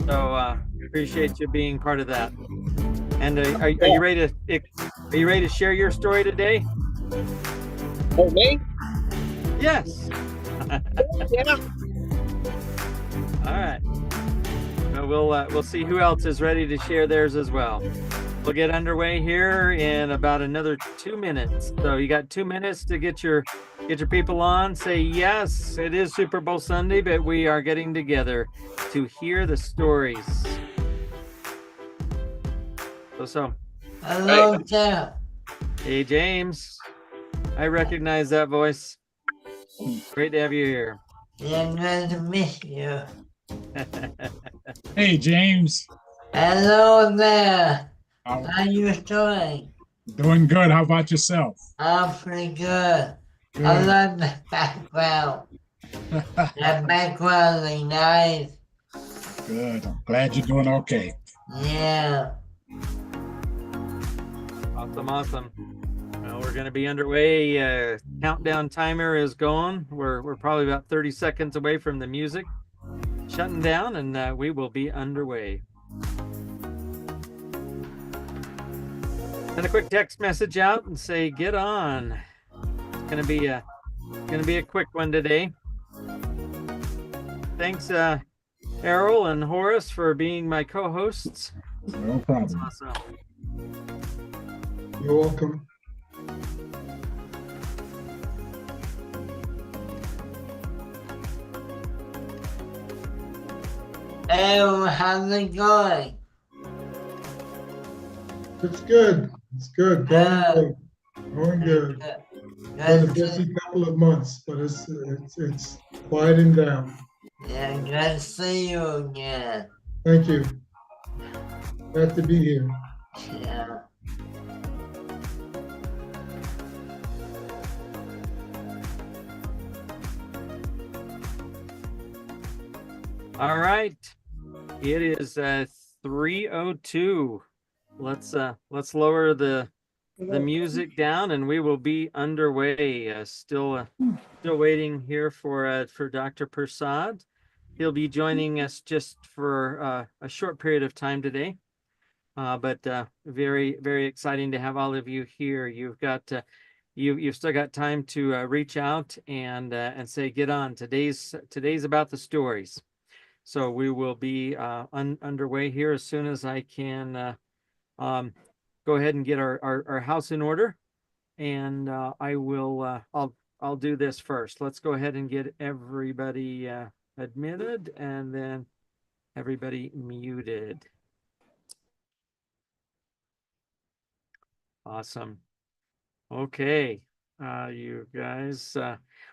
So appreciate you being part of that. And are you ready to share your story today? Oh, me? Yes. Yeah. All right. So we'll see who else is ready to share theirs as well. We'll get underway here in about another 2 minutes. So you got 2 minutes to get your people on. Say yes, it is Super Bowl Sunday, but we are getting together to hear the stories. So. Hello, Jeff. Hey, James. I recognize that voice. Great to have you here. Yeah, glad to meet you. Hey, James. Hello there. How How you doing? doing good. How about yourself? I'm pretty good. I Good. love the background. The background is nice. Good. I'm glad you're doing okay. Yeah. Awesome. Well, we're going to be underway. Countdown timer is going. We're probably about 30 seconds away from the music shutting down, and we will be underway. Send a quick text message out and say, get on. It's going to be a quick one today. Thanks, Errol and Horace, for being my co-hosts. No problem. That's awesome. You're welcome. Hey, how's it going? It's good. It's good. Going good. Been a busy couple of months, but it's quieting down. Yeah, good to see you again. Thank you. Glad to be here. Yeah. All right. It is 3:02. Let's lower the music down and we will be underway. Still waiting here for Dr. Prasad. He'll be joining us just for a short period of time today. But very, very exciting to have all of you here. You've got you've still got time to reach out and say, get on. Today's about the stories. So we will be underway here as soon as I can go ahead and get our house in order. And I will I'll do this first. Let's go ahead and get everybody admitted and then everybody muted. Awesome. Okay, you guys,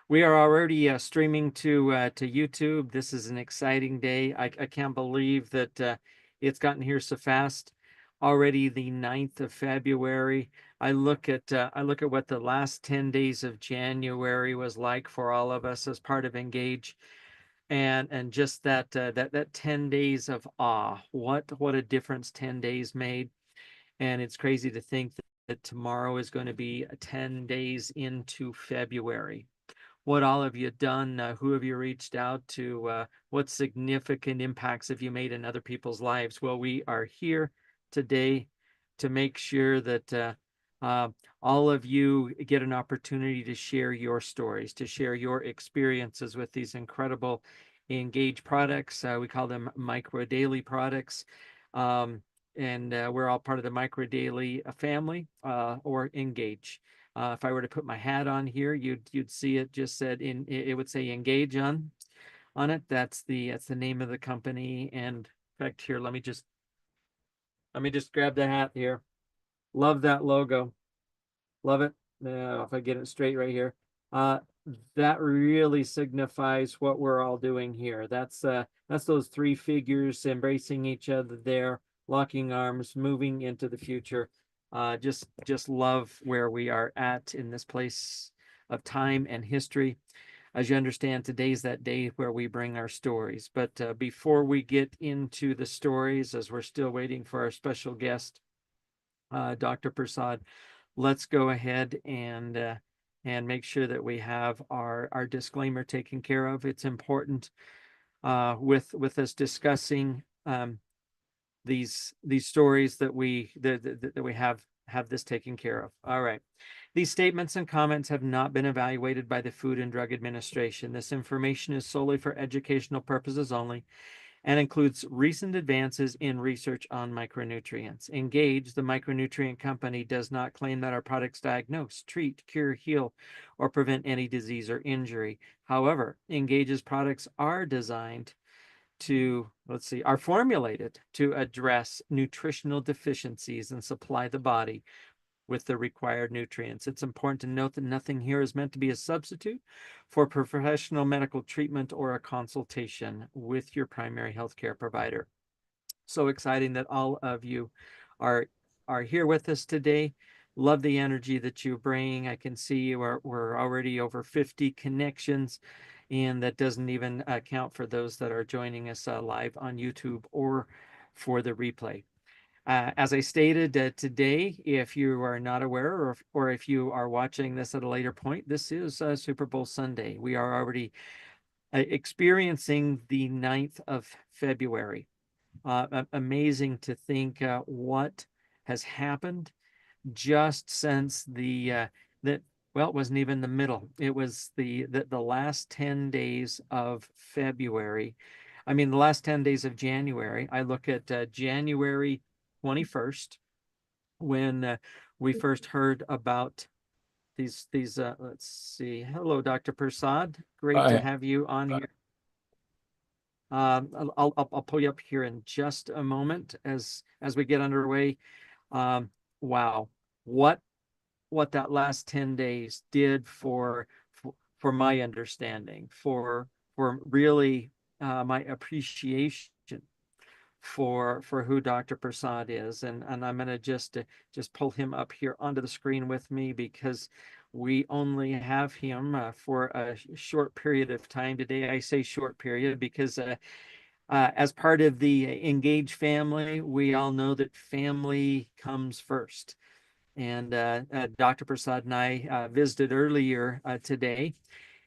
we are already streaming to YouTube. This is an exciting day. I can't believe that it's gotten here so fast. Already the 9th of February. I look at what the last 10 days of January was like for all of us as part of Engage, and just that 10 days of awe. What a difference 10 days made. And it's crazy to think that tomorrow is going to be 10 days into February. What all have you done? Who have you reached out to? What significant impacts have you made in other people's lives? Well, we are here today to make sure that all of you get an opportunity to share your stories, to share your experiences with these incredible Engage products. We call them Micro Daily products. And we're all part of the Micro Daily family or Engage. If I were to put my hat on here, you'd see it just said it would say Engage on it. That's the name of the company. And in fact, here, let me just grab the hat here. Love that logo. Love it. If I get it straight right here. That really signifies what we're all doing here. That's those three figures embracing each other there, locking arms, moving into the future. Just love where we are at in this place of time and history. As you understand, today's that day where we bring our stories. But before we get into the stories, as we're still waiting for our special guest, Dr. Prasad, let's go ahead and make sure that we have our disclaimer taken care of. It's important with us discussing these stories that we have this taken care of. All right. These statements and comments have not been evaluated by the Food and Drug Administration. This information is solely for educational purposes only and includes recent advances in research on micronutrients. Engage, the micronutrient company, does not claim that our products diagnose, treat, cure, heal, or prevent any disease or injury. However, Engage's products are designed to, are formulated to address nutritional deficiencies and supply the body with the required nutrients. It's important to note that nothing here is meant to be a substitute for professional medical treatment or a consultation with your primary healthcare provider. So exciting that all of you are here with us today. Love the energy that you bring. I can see we're already over 50 connections, and that doesn't even account for those that are joining us live on YouTube or for the replay. As I stated today, if you are not aware, or if you are watching this at a later point, this is Super Bowl Sunday. We are already experiencing the 9th of February. Amazing to think what has happened just since well, it wasn't even the middle. It was the last 10 days of February. I mean, the last 10 days of January. I look at January 21st, when we first heard about these let's see. Hello, Dr. Prasad. Great to have you on here. I'll pull you up here in just a moment as we get underway. Wow, what that last 10 days did for my understanding, for really my appreciation for who Dr. Prasad is. And I'm going to just pull him up here onto the screen with me, because we only have him for a short period of time today. I say short period because as part of the Engage family, we all know that family comes first. And Dr. Prasad and I visited earlier today,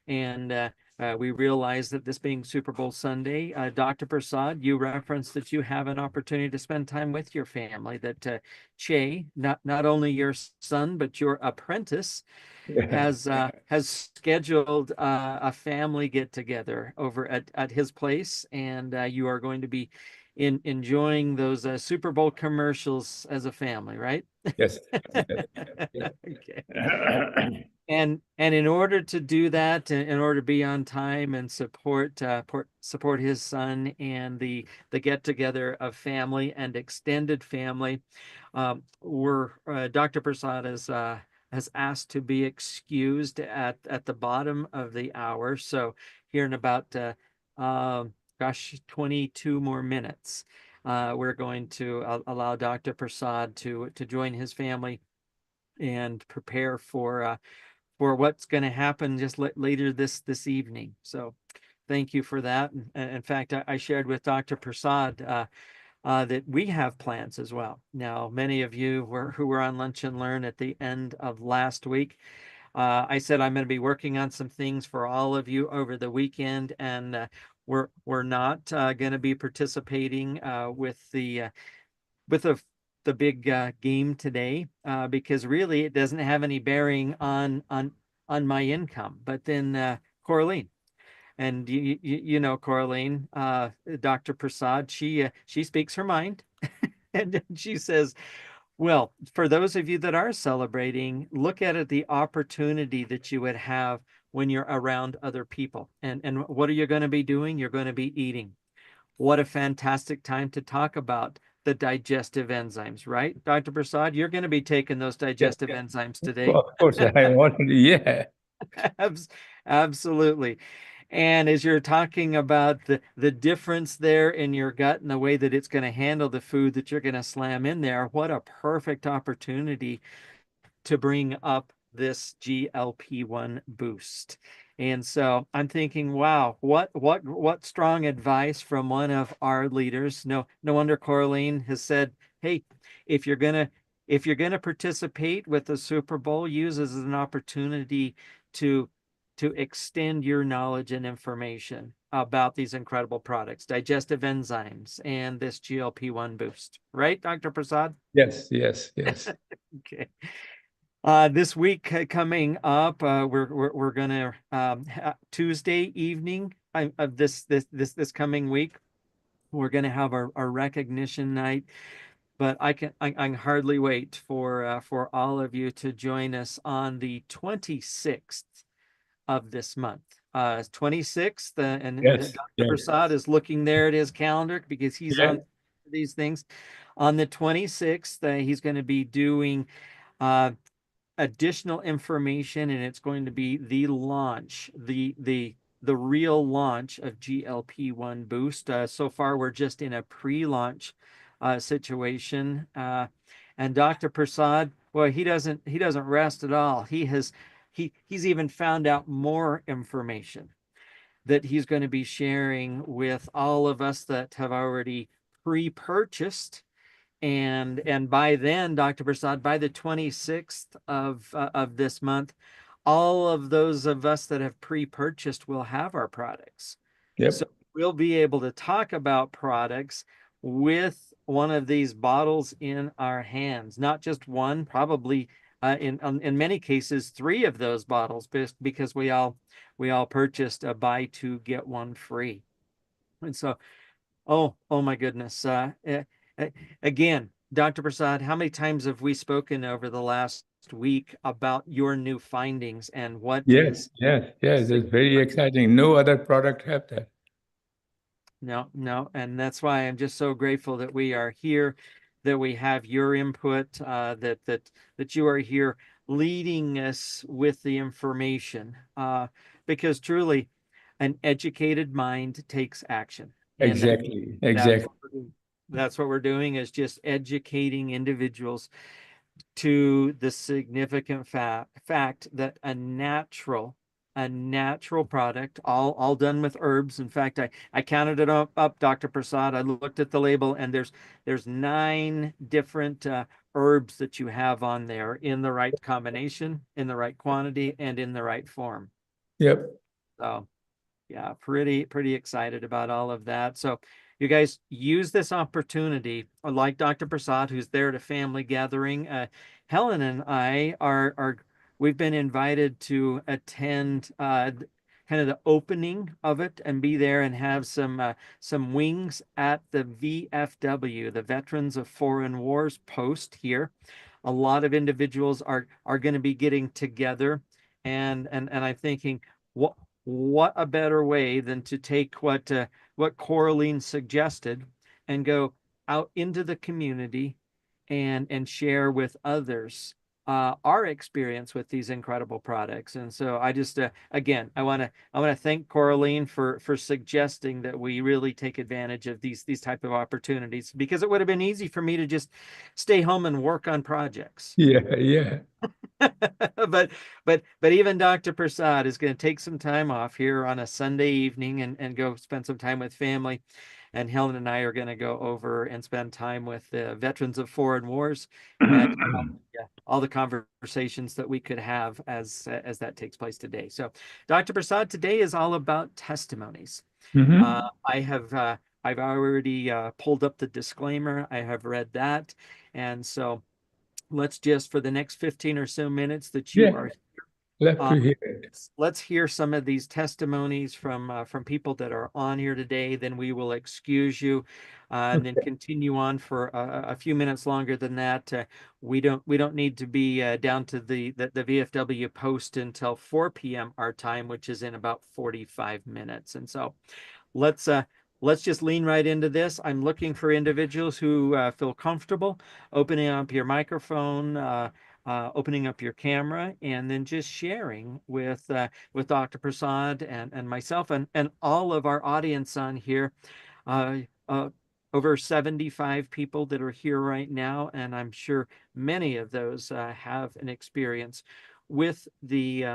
and we realized that this being Super Bowl Sunday, Dr. Prasad, you referenced that you have an opportunity to spend time with your family, that Che, not only your son, but your apprentice, has scheduled a family get together over at his place, and you are going to be enjoying those Super Bowl commercials as a family, right? Yes. Okay. And in order to do that, in order to be on time and support his son and the get together of family and extended family, Dr. Prasad has asked to be excused at the bottom of the hour. So here in about 22 more minutes, we're going to allow Dr. Prasad to join his family and prepare for what's going to happen just later this evening. So thank you for that. In fact, I shared with Dr. Prasad that we have plans as well. Now, many of you who were on Lunch and Learn at the end of last week, I said I'm going to be working on some things for all of you over the weekend, and we're not going to be participating with the big game today, because really it doesn't have any bearing on my income. But then Coraline, and you know Coraline, Dr. Prasad, she speaks her mind, and she says, well, for those of you that are celebrating, look at it, the opportunity that you would have when you're around other people. And what are you going to be doing? You're going to be eating. What a fantastic time to talk about the digestive enzymes, right? Dr. Prasad, you're going to be taking those digestive enzymes today. Of course, I want to, yeah. Absolutely. And as you're talking about the difference there in your gut and the way that it's going to handle the food that you're going to slam in there, what a perfect opportunity to bring up this GLP-1 boost. And so I'm thinking, wow, what strong advice from one of our leaders. No wonder Coraline has said, hey, if you're gonna participate with the Super Bowl, use it as an opportunity to extend your knowledge and information. about these incredible products, digestive enzymes, and this GLP-1 boost, right, Dr. Prasad? Yes, yes, yes. Okay. This week coming up, we're gonna Tuesday evening of this coming week, we're gonna have our recognition night. But I can hardly wait for all of you to join us on the 26th of this month. 26th, and Yes, Dr. yes, Prasad is looking there at his calendar because he's yeah. on these things. On the 26th, he's going to be doing additional information, and it's going to be the launch, the real launch of GLP-1 Boost. So far, we're just in a pre-launch situation, and Dr. Prasad, well, he doesn't rest at all. He's even found out more information that he's going to be sharing with all of us that have already pre-purchased. And by then, Dr. Prasad, by the 26th of this month, all of those of us that have pre-purchased will have our products. Yep. So we'll be able to talk about products with one of these bottles in our hands, not just one, probably in many cases, 3 of those bottles, because we all purchased a buy 2 get 1 free. And so, oh my goodness. Again, Dr. Prasad, how many times have we spoken over the last week about your new findings and what Yes, is yes, yes. It's very exciting. No other product have that. No, and that's why I'm just so grateful that we are here, that we have your input, that you are here leading us with the information, because truly, an educated mind takes action. And Exactly, that's exactly. what we're doing. That's what we're doing, is just educating individuals to the significant fact that a natural product, all done with herbs. In fact, I counted it up, Dr. Prasad. I looked at the label, and there's 9 different herbs that you have on there in the right combination, in the right quantity, and in the right form. Yep. So yeah, pretty excited about all of that. So you guys use this opportunity, like Dr. Prasad, who's there at a family gathering. Helen and I we've been invited to attend kind of the opening of it and be there and have some wings at the VFW, the Veterans of Foreign Wars post here. A lot of individuals are going to be getting together, and I'm thinking, what a better way than to take what Coraline suggested and go out into the community and share with others our experience with these incredible products. And so I just again, I want to thank Coraline for suggesting that we really take advantage of these type of opportunities, because it would have been easy for me to just stay home and work on projects. Yeah, yeah. but even Dr. Prasad is going to take some time off here on a Sunday evening and go spend some time with family. And Helen and I are going to go over and spend time with the Veterans of Foreign Wars, and all the conversations that we could have as that takes place today. So, Dr. Prasad, today is all about testimonies. Mhm. I've already pulled up the disclaimer. I have read that, and so let's just, for the next 15 or so minutes that you Yeah, are love to hear it. let's hear some of these testimonies from people that are on here today. Then we will excuse you, and then continue on for a few minutes longer than that. We don't need to be down to the VFW post until 4 p.m. our time, which is in about 45 minutes. And so let's just lean right into this. I'm looking for individuals who feel comfortable opening up your microphone, opening up your camera, and then just sharing with Dr. Prasad and myself and all of our audience on here. Over 75 people that are here right now, and I'm sure many of those have an experience with the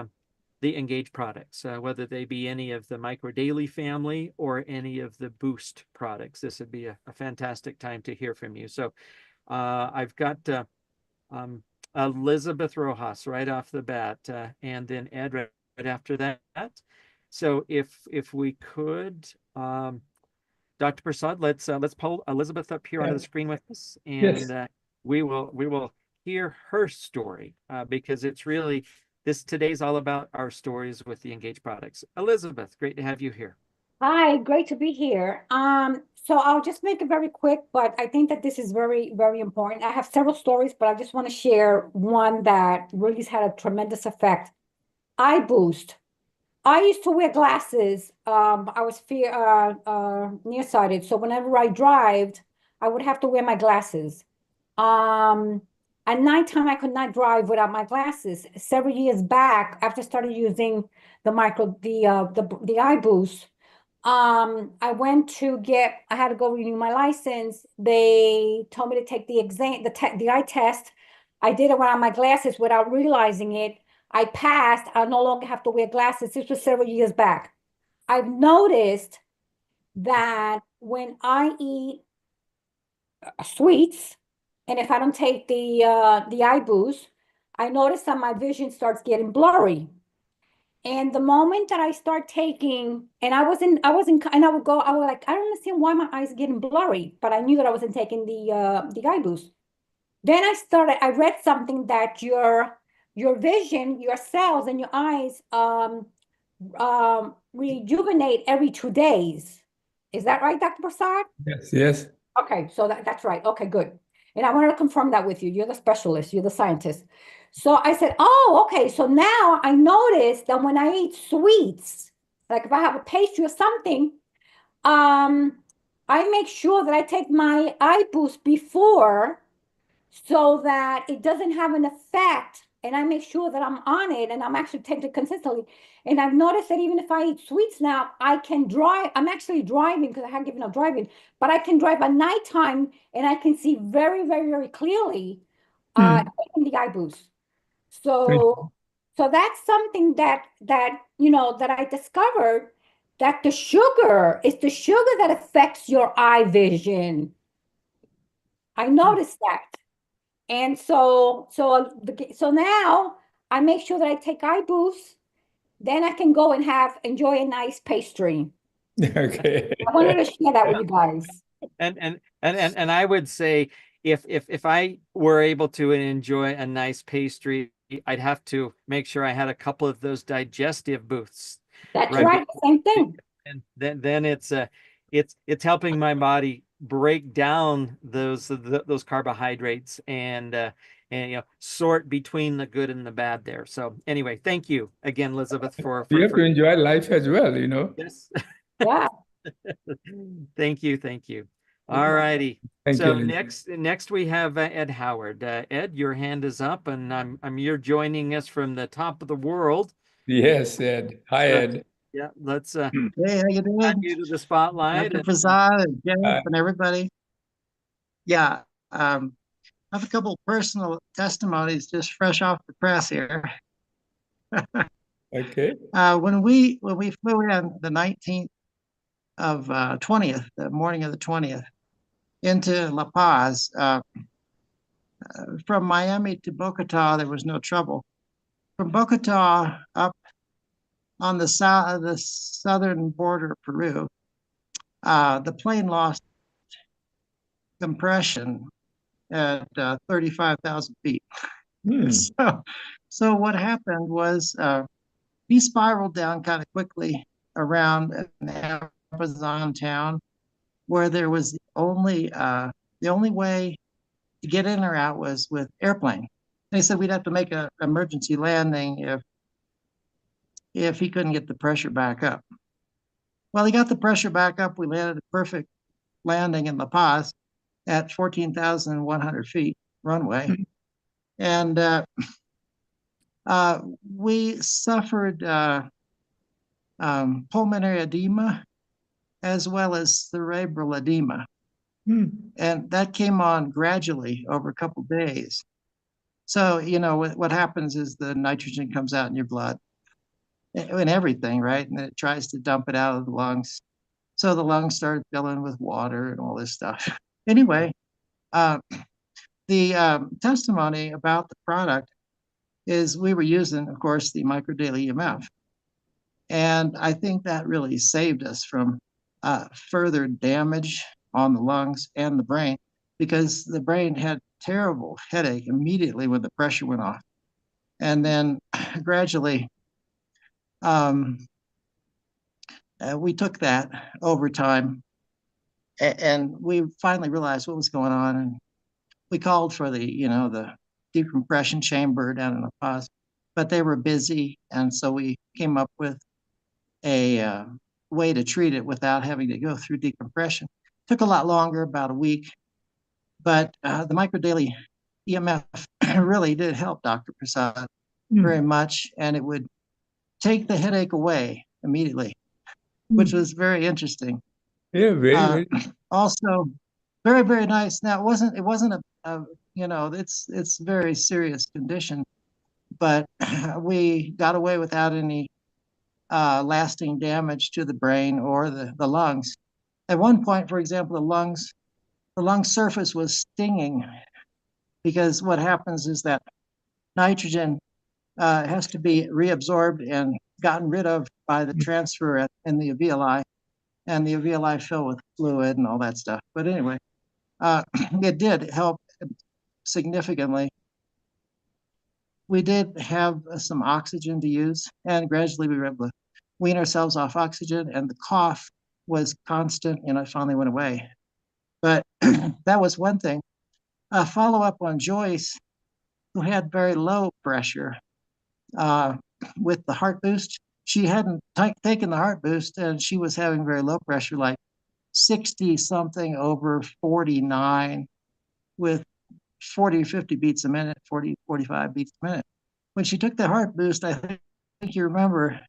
Engage products, whether they be any of the Micro Daily family or any of the Boost products. This would be a fantastic time to hear from you. So I've got Elizabeth Rojas right off the bat, and then Ed right after that. So if we could, Dr. Prasad, let's pull Elizabeth up here onto the screen with us, Yes. and we will hear her story because it's really today's all about our stories with the Engage products. Elizabeth, great to have you here. Hi, great to be here. So I'll just make it very quick, but I think that this is very, very important. I have several stories, but I just want to share one that really has had a tremendous effect. Eye boost. I used to wear glasses. I was nearsighted, so whenever I drove, I would have to wear my glasses. At nighttime, I could not drive without my glasses. Several years back, after I started using the eye boost, I had to go renew my license. They told me to take the exam, the eye test. I did it without my glasses without realizing it. I passed. I no longer have to wear glasses. This was several years back. I've noticed that when I eat sweets, and if I don't take the eye boost, I notice that my vision starts getting blurry. And the moment that I start taking, and I wasn't, and I would like, I don't understand why my eyes are getting blurry, but I knew that I wasn't taking the eye boost. Then I read something that your vision, your cells and your eyes rejuvenate every 2 days. Is that right, Dr. Prasad? Yes. Yes. Okay, so that's right. Okay, good. And I wanted to confirm that with you. You're the specialist, you're the scientist. So I said, oh, okay. So now I noticed that when I eat sweets, like if I have a pastry or something, I make sure that I take my eye boost before so that it doesn't have an effect. And I make sure that I'm on it and I'm actually taking it consistently. And I've noticed that even if I eat sweets now, I can drive. I'm actually driving because I haven't given up driving, but I can drive at nighttime and I can see very, very, very clearly taking the eye boost. So that's something that I discovered, that the sugar that affects your eye vision. I noticed that. And so now I make sure that I take eye boosts, then I can go and enjoy a nice pastry. Okay. I wanted to share that with you guys. And I would say if I were able to enjoy a nice pastry, I'd have to make sure I had a couple of those digestive boosts. That's right, same thing. And then it's helping my body break down those carbohydrates and sort between the good and the bad there. So anyway, thank you again, Elizabeth, for You have to enjoy life as well, you know. Yes. Yeah. Thank you. All righty. Thank So you. next we have Ed Howard. Ed, your hand is up, and you're joining us from the top of the world. Yes, Ed. Hi, Ed. Yeah, let's Hey, how you add doing? you to the spotlight. Dr. Prasad and Jeff Hi. and everybody. Yeah, I have a couple personal testimonies just fresh off the press here. Okay. When we flew in the 19th of 20th, the morning of the 20th, into La Paz, from Miami to Bogota, there was no trouble. From Bogota up on the southern border of Peru, the plane lost compression at 35,000 feet. So what happened was he spiraled down kind of quickly around an Amazon town where there was the only way to get in or out was with airplane. They said we'd have to make an emergency landing if he couldn't get the pressure back up. Well, he got the pressure back up. We landed a perfect landing in La Paz at 14,100 feet runway. And we suffered pulmonary edema as well as cerebral edema. And that came on gradually over a couple of days. So, what happens is the nitrogen comes out in your blood and everything, right? And then it tries to dump it out of the lungs. So the lungs started filling with water and all this stuff. Anyway, the testimony about the product is we were using, of course, the micro daily EMF. And I think that really saved us from further damage on the lungs and the brain, because the brain had terrible headache immediately when the pressure went off. And then gradually, we took that over time, and we finally realized what was going on. And we called for the decompression chamber down in La Paz, but they were busy. And so we came up with a way to treat it without having to go through decompression. Took a lot longer, about a week, but the microdaily EMF really did help Dr. Prasad very much, and it would take the headache away immediately, which was very interesting. Yeah, very. Also, very, very nice. Now, it wasn't a it's a very serious condition, but we got away without any lasting damage to the brain or the lungs. At one point, for example, the lung surface was stinging, because what happens is that nitrogen has to be reabsorbed and gotten rid of by the transfer in the alveoli, and the alveoli fill with fluid and all that stuff. But anyway, it did help significantly. We did have some oxygen to use, and gradually we were able to wean ourselves off oxygen, and the cough was constant, and it finally went away. But that was one thing. Follow up on Joyce, who had very low pressure with the heart boost. She hadn't taken the heart boost, and she was having very low pressure, like 60 something over 49, with 40 or 50 beats a minute, 40, 45 beats a minute. When she took the heart boost, I think you remember,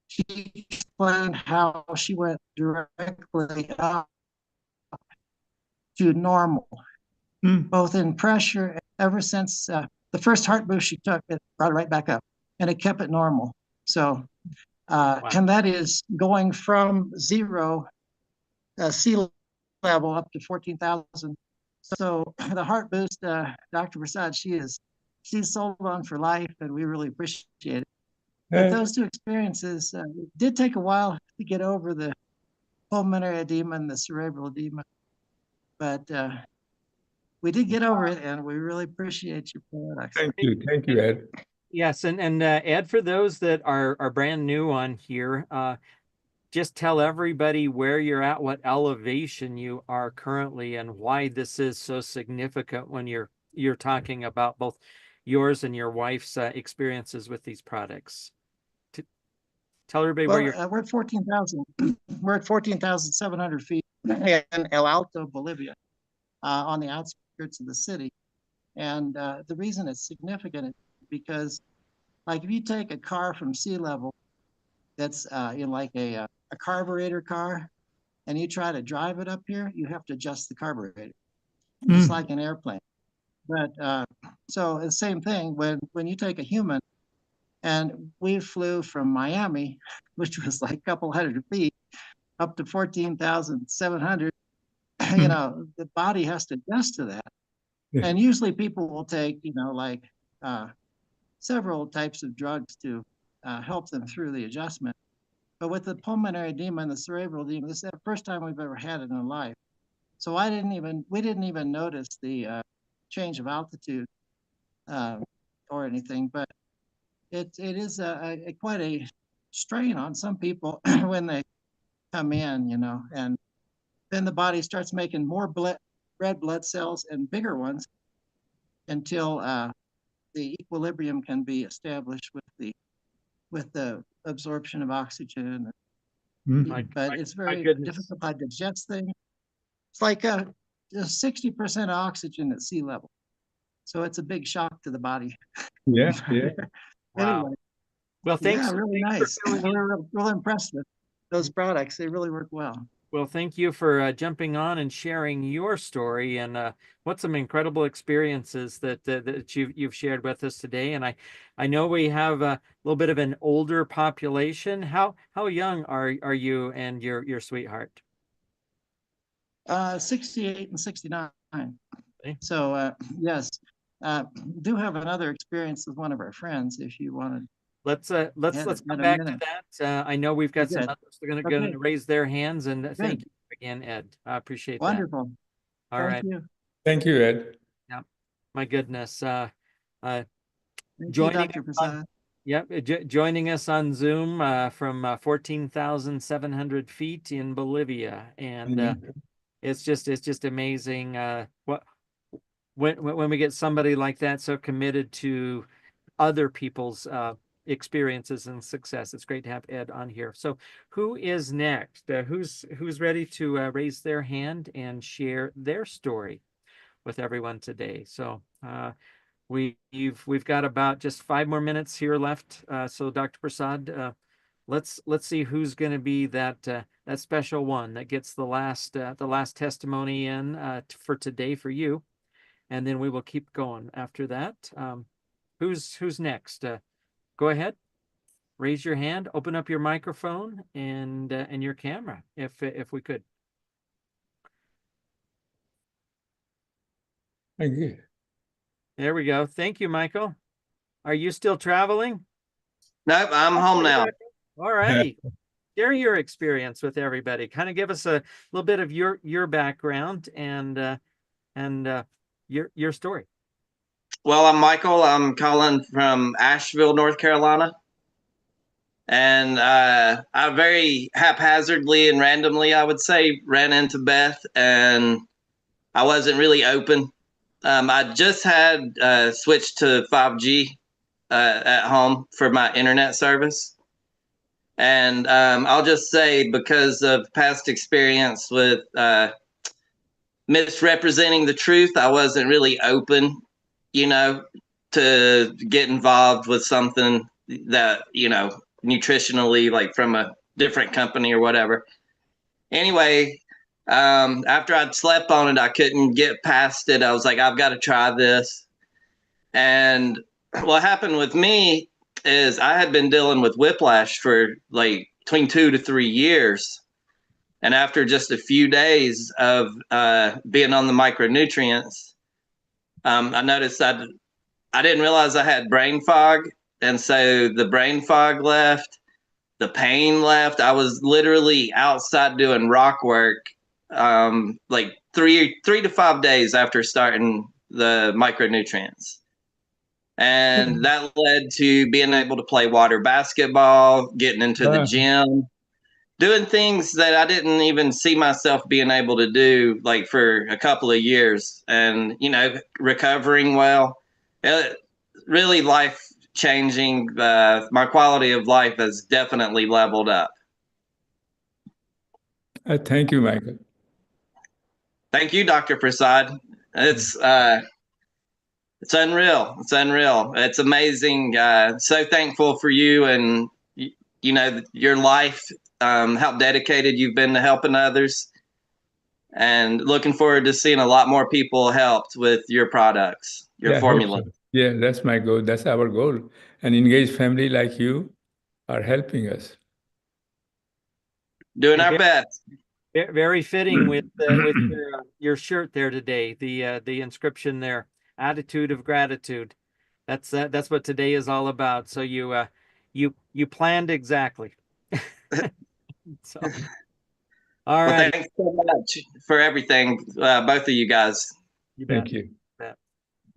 she explained how she went directly up to normal, both in pressure. Ever since the first heart boost she took, it brought it right back up, and it kept it normal. So, wow. And that is going from zero sea level up to 14,000. So the heart boost, Dr. Prasad, she's sold on for life, and we really appreciate it. But those two experiences, it did take a while to get over the pulmonary edema and the cerebral edema, but we did get over it, and we really appreciate your products. Thank you, Ed. Yes, and Ed, for those that are brand new on here, just tell everybody where you're at, what elevation you are currently, and why this is so significant when you're talking about both yours and your wife's experiences with these products. Tell everybody where you're. We're at 14,000. We're at 14,700 feet in El Alto, Bolivia, on the outskirts of the city. And the reason it's significant is because, like, if you take a car from sea level that's like a carburetor car, and you try to drive it up here, you have to adjust the carburetor, just like an airplane. But so the same thing when you take a human, and we flew from Miami, which was like a couple hundred feet, up to 14,700. The body has to adjust to that. Yeah. And usually people will take, like several types of drugs to help them through the adjustment. But with the pulmonary edema and the cerebral edema, this is the first time we've ever had it in life. So we didn't even notice the change of altitude or anything. But it is quite a strain on some people when they come in, and then the body starts making more red blood cells and bigger ones until the equilibrium can be established with the absorption of oxygen. But it's very difficult to digest things. It's like 60% oxygen at sea level, so it's a big shock to the body. Yeah. Wow. Anyway, well, thanks. Yeah, really nice. We're real impressed with those products. They really work well. Well, thank you for jumping on and sharing your story, and what some incredible experiences that you've shared with us today. And I know we have a little bit of an older population. How young are you and your sweetheart? 68 and 69. Okay. So yes, do have another experience with one of our friends if you wanted let's Yeah, let's it's come been a back to minute. that. I know we've got some Good. others that are Okay. going to raise their hands, and thank Good. you again, Ed. I appreciate that. Wonderful. All Thank right. you. Thank you, Ed. My goodness. Thank you, Joining Dr. us on, Prasad. joining us on Zoom from 14,700 feet in Bolivia, and it's just amazing when we get somebody like that so committed to other people's experiences and success. It's great to have Ed on here. So who is next? Who's ready to raise their hand and share their story with everyone today? So we've got about just 5 more minutes here left. So Dr. Prasad, let's see who's going to be that that special one that gets the last testimony in for today for you, and then we will keep going after that. Who's next? Go ahead, raise your hand, open up your microphone and your camera if we could. Thank you. There we go. Thank you, Michael. Are you still traveling? Nope, I'm home now. All righty. Share your experience with everybody. Kind of give us a little bit of your background and your story. Well, I'm Michael. I'm calling from Asheville, North Carolina. And I very haphazardly and randomly, I would say, ran into Beth, and I wasn't really open. I just had switched to 5G at home for my internet service. And I'll just say, because of past experience with misrepresenting the truth, I wasn't really open, to get involved with something that, nutritionally, like from a different company or whatever. Anyway, after I'd slept on it, I couldn't get past it. I was like, I've got to try this. And what happened with me is I had been dealing with whiplash for like between 2 to 3 years. And after just a few days of being on the micronutrients, I noticed I didn't realize I had brain fog. And so the brain fog left, the pain left. I was literally outside doing rock work like 3 to 5 days after starting the micronutrients. And that led to being able to play water basketball, getting into the gym, doing things that I didn't even see myself being able to do like for a couple of years, and, recovering well. Really life changing. My quality of life has definitely leveled up. Thank you, Michael. Thank you, Dr. Prasad. It's unreal. It's unreal. It's amazing. So thankful for you and, your life, how dedicated you've been to helping others, and looking forward to seeing a lot more people helped with your products, your Yeah, I hope formula. so. Yeah, that's my goal. That's our goal. An engaged family like you are helping us. Doing our best. Very fitting with your shirt there today. The inscription there, attitude of gratitude. That's what today is all about. So you planned exactly. So, all Well, right. thanks so much for everything, both of you guys. Thank you.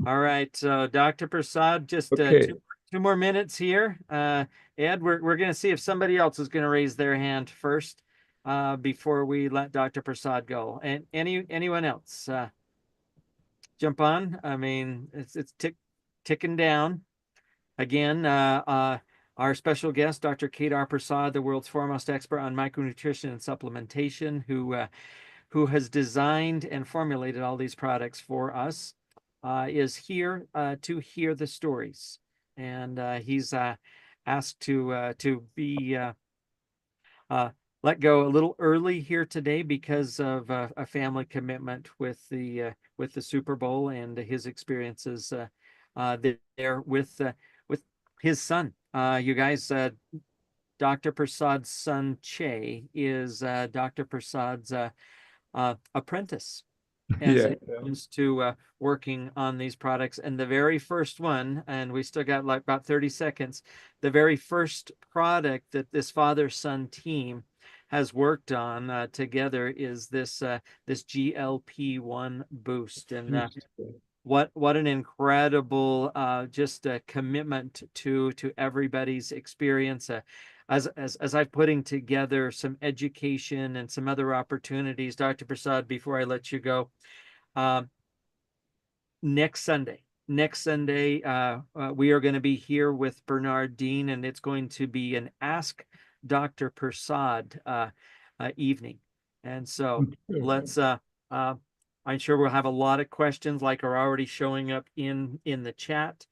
All right. So Dr. Prasad, just Okay. two more minutes here. Ed, we're going to see if somebody else is going to raise their hand first before we let Dr. Prasad go. And anyone else jump on? I mean, it's ticking down. Again, our special guest, Dr. Kedar Prasad, the world's foremost expert on micronutrition and supplementation, who has designed and formulated all these products for us, is here to hear the stories. And he's asked to be let go a little early here today because of a family commitment with the Super Bowl and his experiences there with his son. You guys, Dr. Prasad's son Che is Dr. Prasad's apprentice, as Yeah. it comes to working on these products. And the very first one, and we still got like about 30 seconds, the very first product that this father-son team has worked on together is this this GLP-1 boost. And what an incredible just commitment to everybody's experience. As I'm putting together some education and some other opportunities, Dr. Prasad, before I let you go, next Sunday, we are going to be here with Bernard Dean, and it's going to be an Ask Dr. Prasad evening. And so let's, I'm sure we'll have a lot of questions like are already showing up in the chat.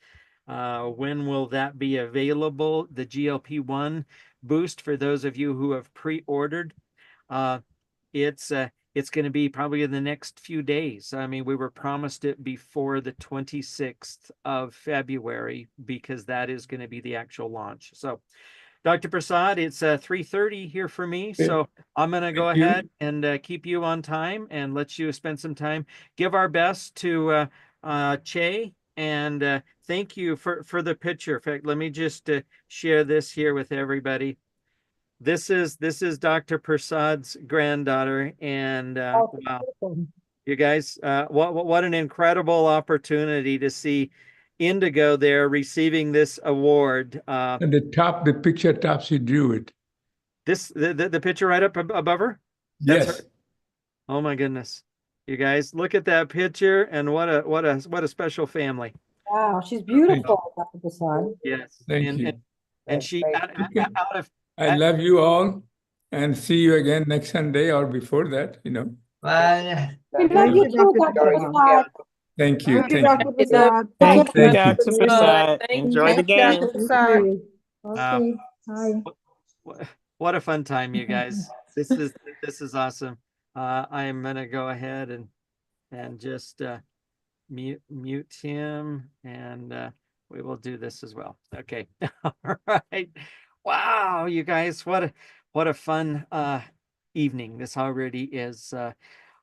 When will that be available? The GLP-1 boost, for those of you who have pre-ordered, it's going to be probably in the next few days. I mean, we were promised it before the 26th of February because that is going to be the actual launch. So, Dr. Prasad, it's 3:30 here for me, so I'm going to go ahead and keep you on time and let you spend some time. Give our best to Che, and thank you for the picture. In fact, let me just share this here with everybody. This is Dr. Prasad's granddaughter, and wow, you guys, what an incredible opportunity to see Indigo there receiving this award. And the picture top, she drew it. The picture right up above her? Yes. That's her. Oh my goodness. You guys, look at that picture, and what a special family. Wow, she's beautiful, Dr. Prasad. Yes. Thank you. And she out of I love you all, and see you again next Sunday or before that, Bye. We love you too, Dr. Prasad. Thank you. Thank you, Thank Dr. you. Prasad. Thank you, Thank you. Dr. Prasad. Enjoy the game. Dr. Prasad. Okay, hi. What a fun time, you guys. This is awesome. I am gonna go ahead and just mute him, and we will do this as well. Okay. All right. Wow, you guys, what a fun evening this already is.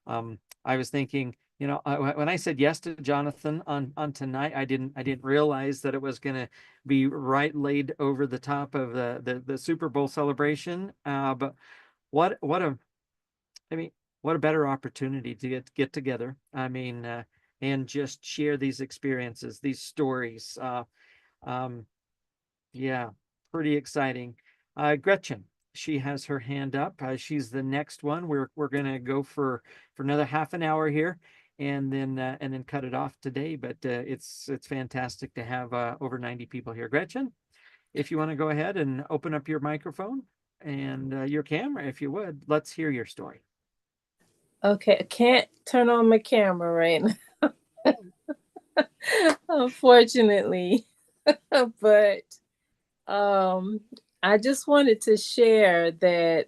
I was thinking, when I said yes to Jonathan on tonight, I didn't realize that it was going to be right laid over the top of the Super Bowl celebration. But what a better opportunity to get together. I mean, and just share these experiences, these stories. Yeah, pretty exciting. Gretchen, she has her hand up. She's the next one. We're gonna go for another half an hour here, and then cut it off today. But it's fantastic to have over 90 people here. Gretchen, if you want to go ahead and open up your microphone and your camera, if you would, let's hear your story. Okay, I can't turn on my camera right now, unfortunately, but I just wanted to share that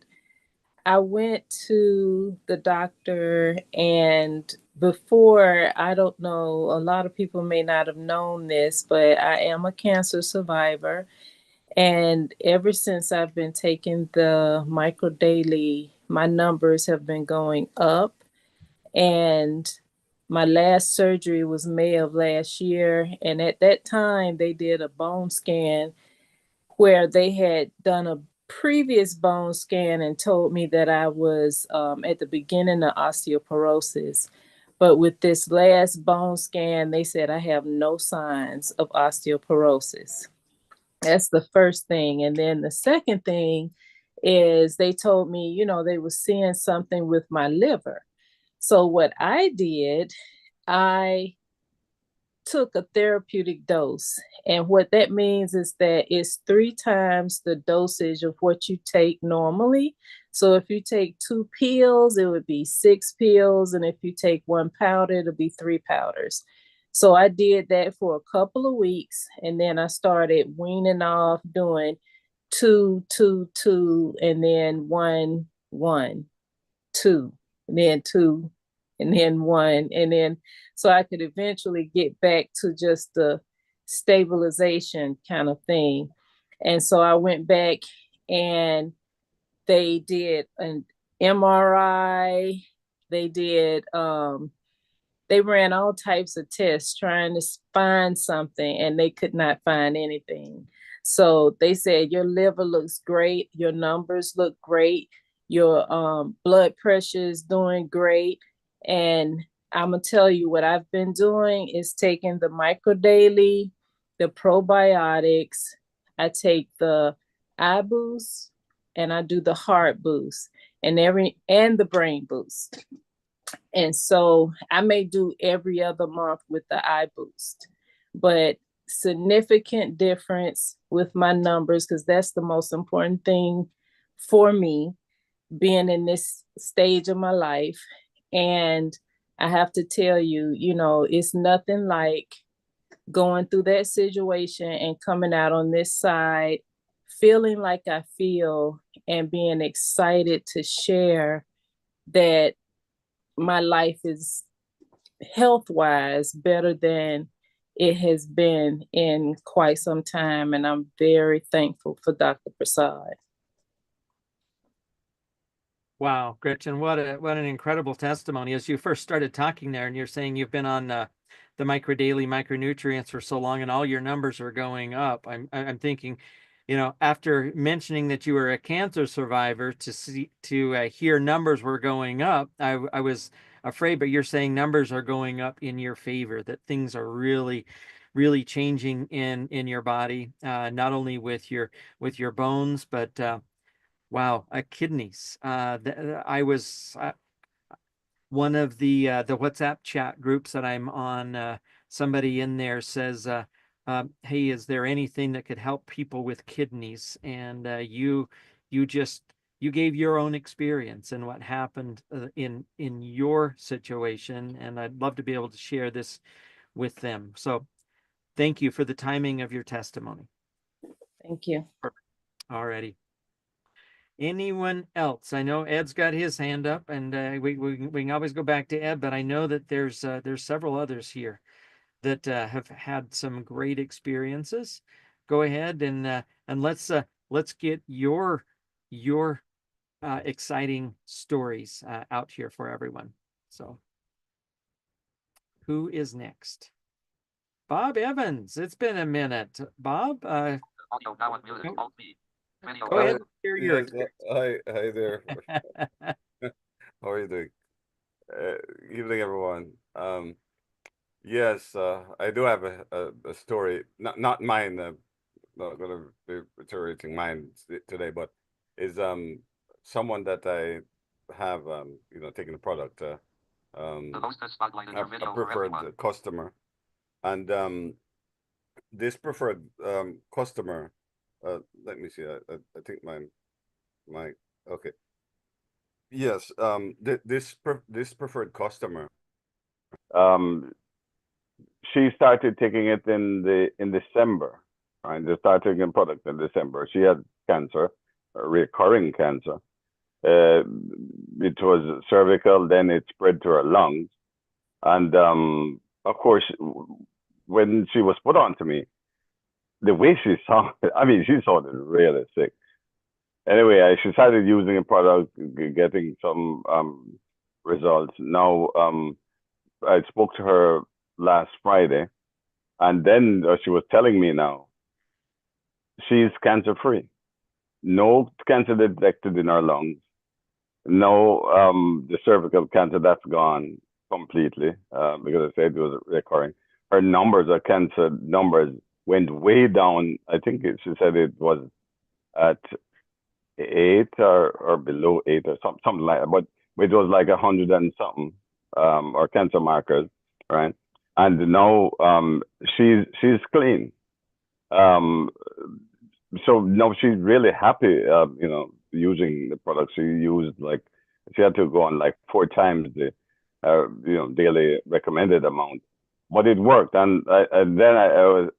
I went to the doctor, and before, I don't know, a lot of people may not have known this, but I am a cancer survivor. And ever since I've been taking the micro daily, my numbers have been going up. And my last surgery was May of last year. And at that time, they did a bone scan where they had done a previous bone scan and told me that I was at the beginning of osteoporosis. But with this last bone scan, they said I have no signs of osteoporosis. That's the first thing. And then the second thing is they told me, they were seeing something with my liver. So what I did, I took a therapeutic dose. And what that means is that it's 3 times the dosage of what you take normally. So if you take 2 pills, it would be 6 pills. And if you take 1 powder, it'll be 3 powders. So I did that for a couple of weeks. And then I started weaning off doing 2, 2, 2, and then 1, 1, 2, and then 2, and then 1, and then so I could eventually get back to just the stabilization kind of thing. And so I went back and they did an MRI, they did they ran all types of tests trying to find something, and they could not find anything. So they said, your liver looks great, your numbers look great, your blood pressure is doing great. And I'm gonna tell you what I've been doing is taking the micro daily, the probiotics, I take the eye boost, and I do the heart boost, and the brain boost. And so I may do every other month with the eye boost, but significant difference with my numbers, because that's the most important thing for me, being in this stage of my life. And I have to tell you, it's nothing like going through that situation and coming out on this side, feeling like I feel, and being excited to share that my life is health-wise better than it has been in quite some time. And I'm very thankful for Dr. Prasad. Wow, Gretchen, what an incredible testimony. As you first started talking there, and you're saying you've been on the daily micronutrients for so long, and all your numbers are going up. I'm thinking, after mentioning that you were a cancer survivor, to hear numbers were going up, I was afraid. But you're saying numbers are going up in your favor, that things are really, really changing in your body, not only with your bones, but wow, kidneys. I was one of the WhatsApp chat groups that I'm on. Somebody in there says, "Hey, is there anything that could help people with kidneys?" And you gave your own experience and what happened in your situation, and I'd love to be able to share this with them. So, thank you for the timing of your testimony. Thank you. Alrighty. Anyone else? I know Ed's got his hand up, and we can always go back to Ed, but I know that there's several others here that have had some great experiences. Go ahead and let's get your exciting stories out here for everyone. So, who is next? Bob Evans. It's been a minute, Bob. Go ahead. Yes, hi there. How are you doing? Evening, everyone. Yes, I do have a story, not mine. Not going to be reiterating mine today, but is someone that I have taken the product, a preferred customer, and this preferred customer. Let me see. I think my okay. Yes. This preferred customer. She started taking it in December. Right. They started taking product in December. She had cancer, recurring cancer. It was cervical. Then it spread to her lungs, and of course, when she was put on to me, the way she sounded, I mean, she sounded really sick. Anyway, she started using a product, getting some results. Now, I spoke to her last Friday, and then she was telling me now she's cancer-free. No cancer detected in her lungs. No, the cervical cancer, that's gone completely because I said it was recurring. Her numbers, her cancer numbers, went way down. I think she said it was at 8 or below 8 or something like that. But it was like 100 and something or cancer markers, right? And now she's clean. So now she's really happy, using the product. She had to go on like 4 times the daily recommended amount. But it worked, and then I was,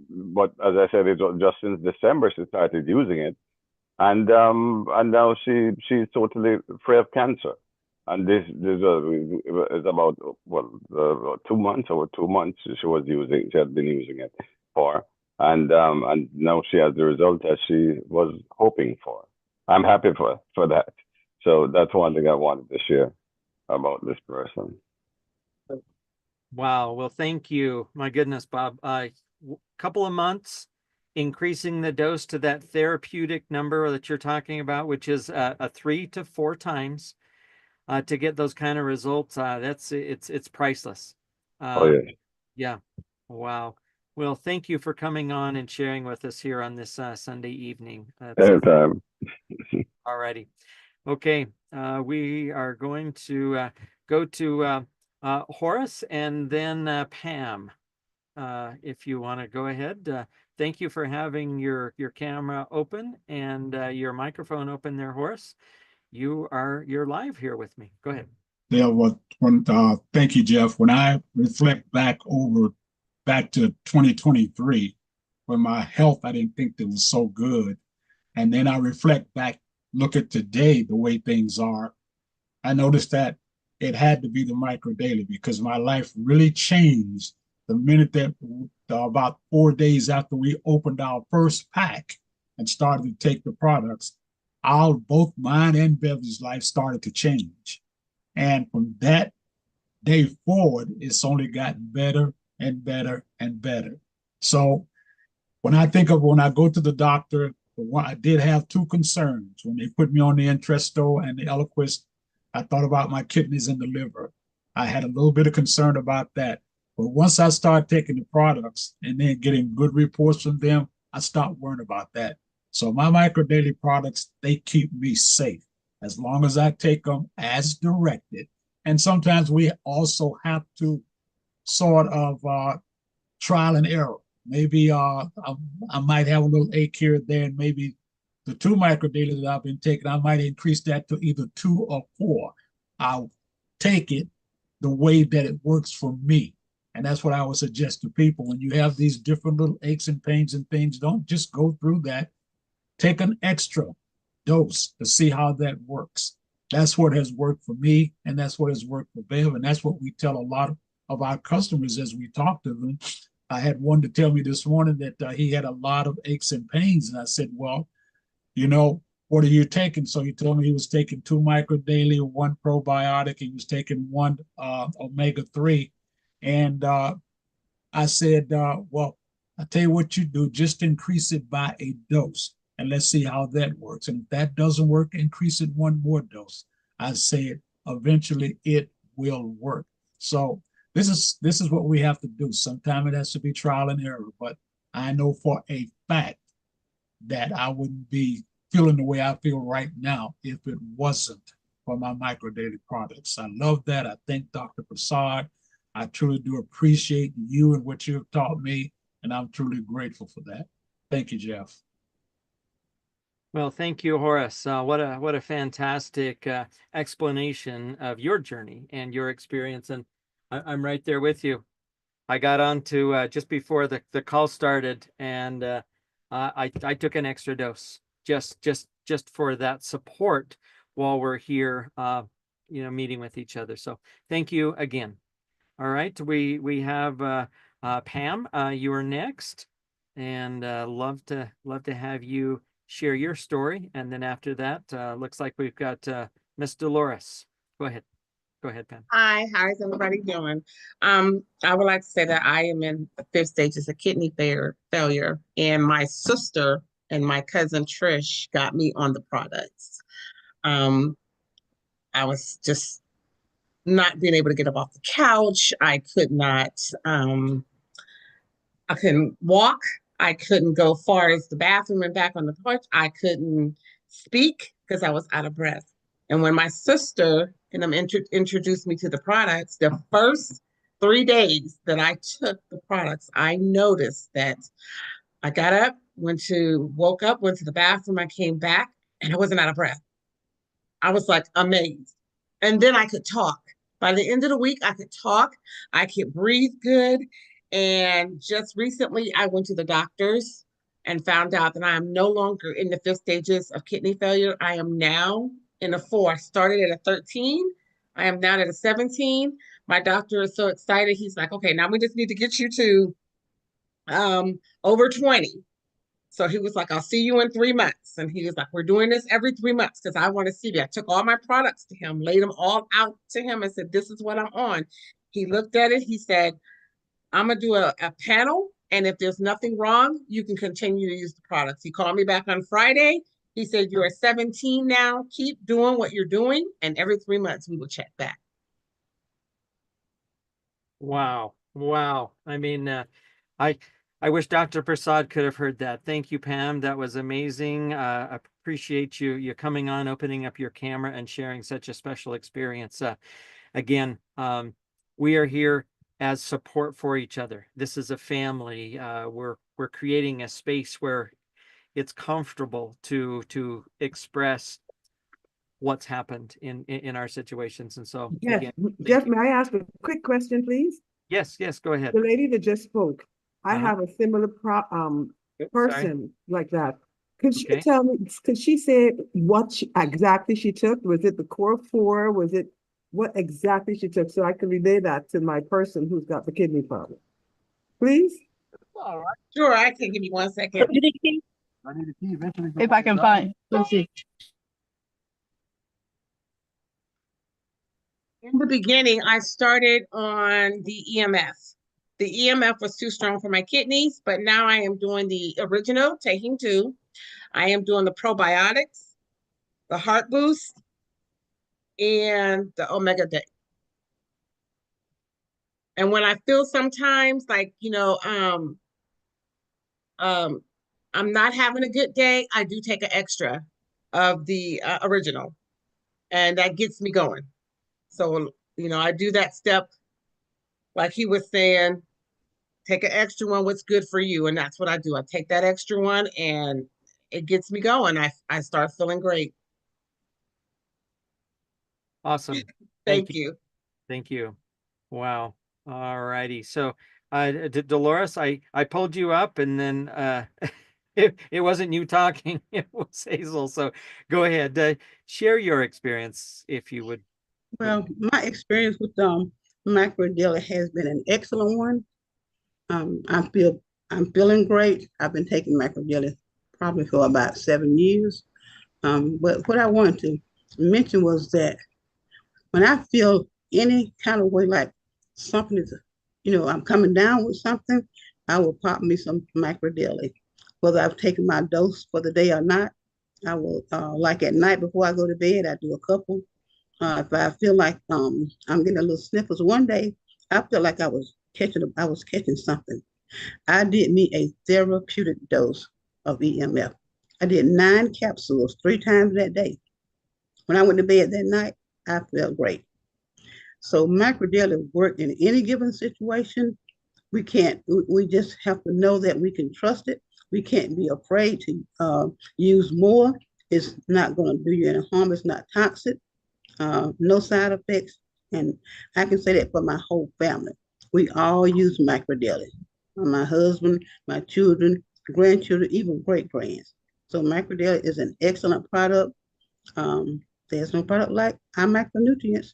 but as I said, it was just since December she started using it, and now she's totally free of cancer. And this is about 2 months, over 2 months she had been using it for, and now she has the result that she was hoping for. I'm happy for that. So that's one thing I wanted to share about this person. Wow. Well, thank you. My goodness, Bob. Couple of months, increasing the dose to that therapeutic number that you're talking about, which is a 3 to 4 times to get those kind of results. It's priceless. Oh yeah. Yeah. Wow. Well, thank you for coming on and sharing with us here on this Sunday evening. Anytime. Alrighty. Okay. We are going to go to Horace and then Pam. If you want to go ahead. Thank you for having your camera open and your microphone open there, Horace. You're live here with me. Go ahead. Yeah, well, thank you, Jeff. When I reflect back to 2023, when my health, I didn't think that was so good. And then I reflect back, look at today, the way things are. I noticed that it had to be the micro daily because my life really changed the minute that about 4 days after we opened our first pack and started to take the products, both mine and Beverly's life started to change. And from that day forward, it's only gotten better and better and better. So when I go to the doctor, I did have 2 concerns. When they put me on the Entresto and the Eliquis, I thought about my kidneys and the liver. I had a little bit of concern about that. But once I started taking the products and then getting good reports from them, I stopped worrying about that. So my micro daily products, they keep me safe as long as I take them as directed. And sometimes we also have to sort of trial and error. Maybe I might have a little ache here or there, and maybe the 2 micro daily that I've been taking, I might increase that to either 2 or 4. I'll take it the way that it works for me. And that's what I would suggest to people. When you have these different little aches and pains and things, don't just go through that. Take an extra dose to see how that works. That's what has worked for me, and that's what has worked for Bev, and that's what we tell a lot of our customers as we talk to them. I had one to tell me this morning that he had a lot of aches and pains, and I said, well, what are you taking? So he told me he was taking 2 micro daily, 1 probiotic. He was taking 1 omega-3. And I said, well, I'll tell you what you do, just increase it by a dose and let's see how that works. And if that doesn't work, increase it 1 more dose. I said, eventually it will work. So this is what we have to do. Sometimes it has to be trial and error, but I know for a fact that I wouldn't be feeling the way I feel right now if it wasn't for my micro daily products. I love that. I thank Dr. Prasad. I truly do appreciate you and what you've taught me, and I'm truly grateful for that. Thank you, Jeff. Well, thank you, Horace. What a fantastic explanation of your journey and your experience. And I'm right there with you. I got on to just before the call started, and I took an extra dose just for that support while we're here, meeting with each other. So thank you again. All right, we have Pam. You are next, and love to have you share your story. And then after that, looks like we've got Miss Dolores. Go ahead, Pam. Hi, how's everybody doing? I would like to say that I am in the 5th stages of kidney failure, and my sister and my cousin Trish got me on the products. I was just not being able to get up off the couch. I could not, I couldn't walk. I couldn't go far as the bathroom and back on the porch. I couldn't speak because I was out of breath. And when my sister and them introduced me to the products, the first 3 days that I took the products, I noticed that I got up, woke up, went to the bathroom, I came back, and I wasn't out of breath. I was like amazed. And then I could talk. By the end of the week, I could talk, I could breathe good. And just recently, I went to the doctors and found out that I am no longer in the 5th stages of kidney failure. I am now in a 4. I started at a 13. I am now at a 17. My doctor is so excited. He's like, okay, now we just need to get you to over 20. So he was like, I'll see you in 3 months. And he was like, we're doing this every 3 months because I want to see you. I took all my products to him, laid them all out to him and said, this is what I'm on. He looked at it. He said, I'm going to do a panel. And if there's nothing wrong, you can continue to use the products. He called me back on Friday. He said, you are 17 now. Keep doing what you're doing. And every 3 months, we will check back. Wow. Wow. I mean, I wish Dr. Prasad could have heard that. Thank you, Pam. That was amazing. Appreciate you coming on, opening up your camera and sharing such a special experience. Again, we are here as support for each other. This is a family. We're creating a space where it's comfortable to express what's happened in our situations. And so Yes, again, Jeff, may I ask a quick question, please? yes, go ahead. The lady that just spoke, I have a similar person like that. Could she Okay. tell me, could she say what exactly she took? Was it the core 4? Was it what exactly she took? So I can relay that to my person who's got the kidney problem. Please? All right. Sure, I can give you 1 second. I need a key eventually. If I can find, let's see. In the beginning, I started on the EMF. The EMF was too strong for my kidneys, but now I am doing the original, taking 2. I am doing the probiotics, the heart boost, and the omega day. And when I feel sometimes like, I'm not having a good day, I do take an extra of the original, and that gets me going. So, I do that step, like he was saying, take an extra one, what's good for you. And that's what I do. I take that extra one and it gets me going. I start feeling great. Awesome. Thank you. Thank you. Wow. All righty. So, Dolores, I pulled you up, and then it wasn't you talking, it was Hazel. So go ahead, share your experience if you would. Well, my experience with Micronutrients has been an excellent one. I'm feeling great. I've been taking Micronutrients probably for about 7 years. But what I wanted to mention was that when I feel any kind of way like something is, I'm coming down with something, I will pop me some Micronutrients. Whether I've taken my dose for the day or not, I will, like at night before I go to bed, I do a couple. If I feel like I'm getting a little sniffles, one day I felt like I was catching something. I did me a therapeutic dose of EMF. I did 9 capsules 3 times that day. When I went to bed that night, I felt great. So Micronutrients work in any given situation. We just have to know that we can trust it. We can't be afraid to use more. It's not going to do you any harm. It's not toxic. No side effects. And I can say that for my whole family. We all use Micronutrients. My husband, my children, grandchildren, even great-grands. So Micronutrients is an excellent product. There's no product like our Micronutrients.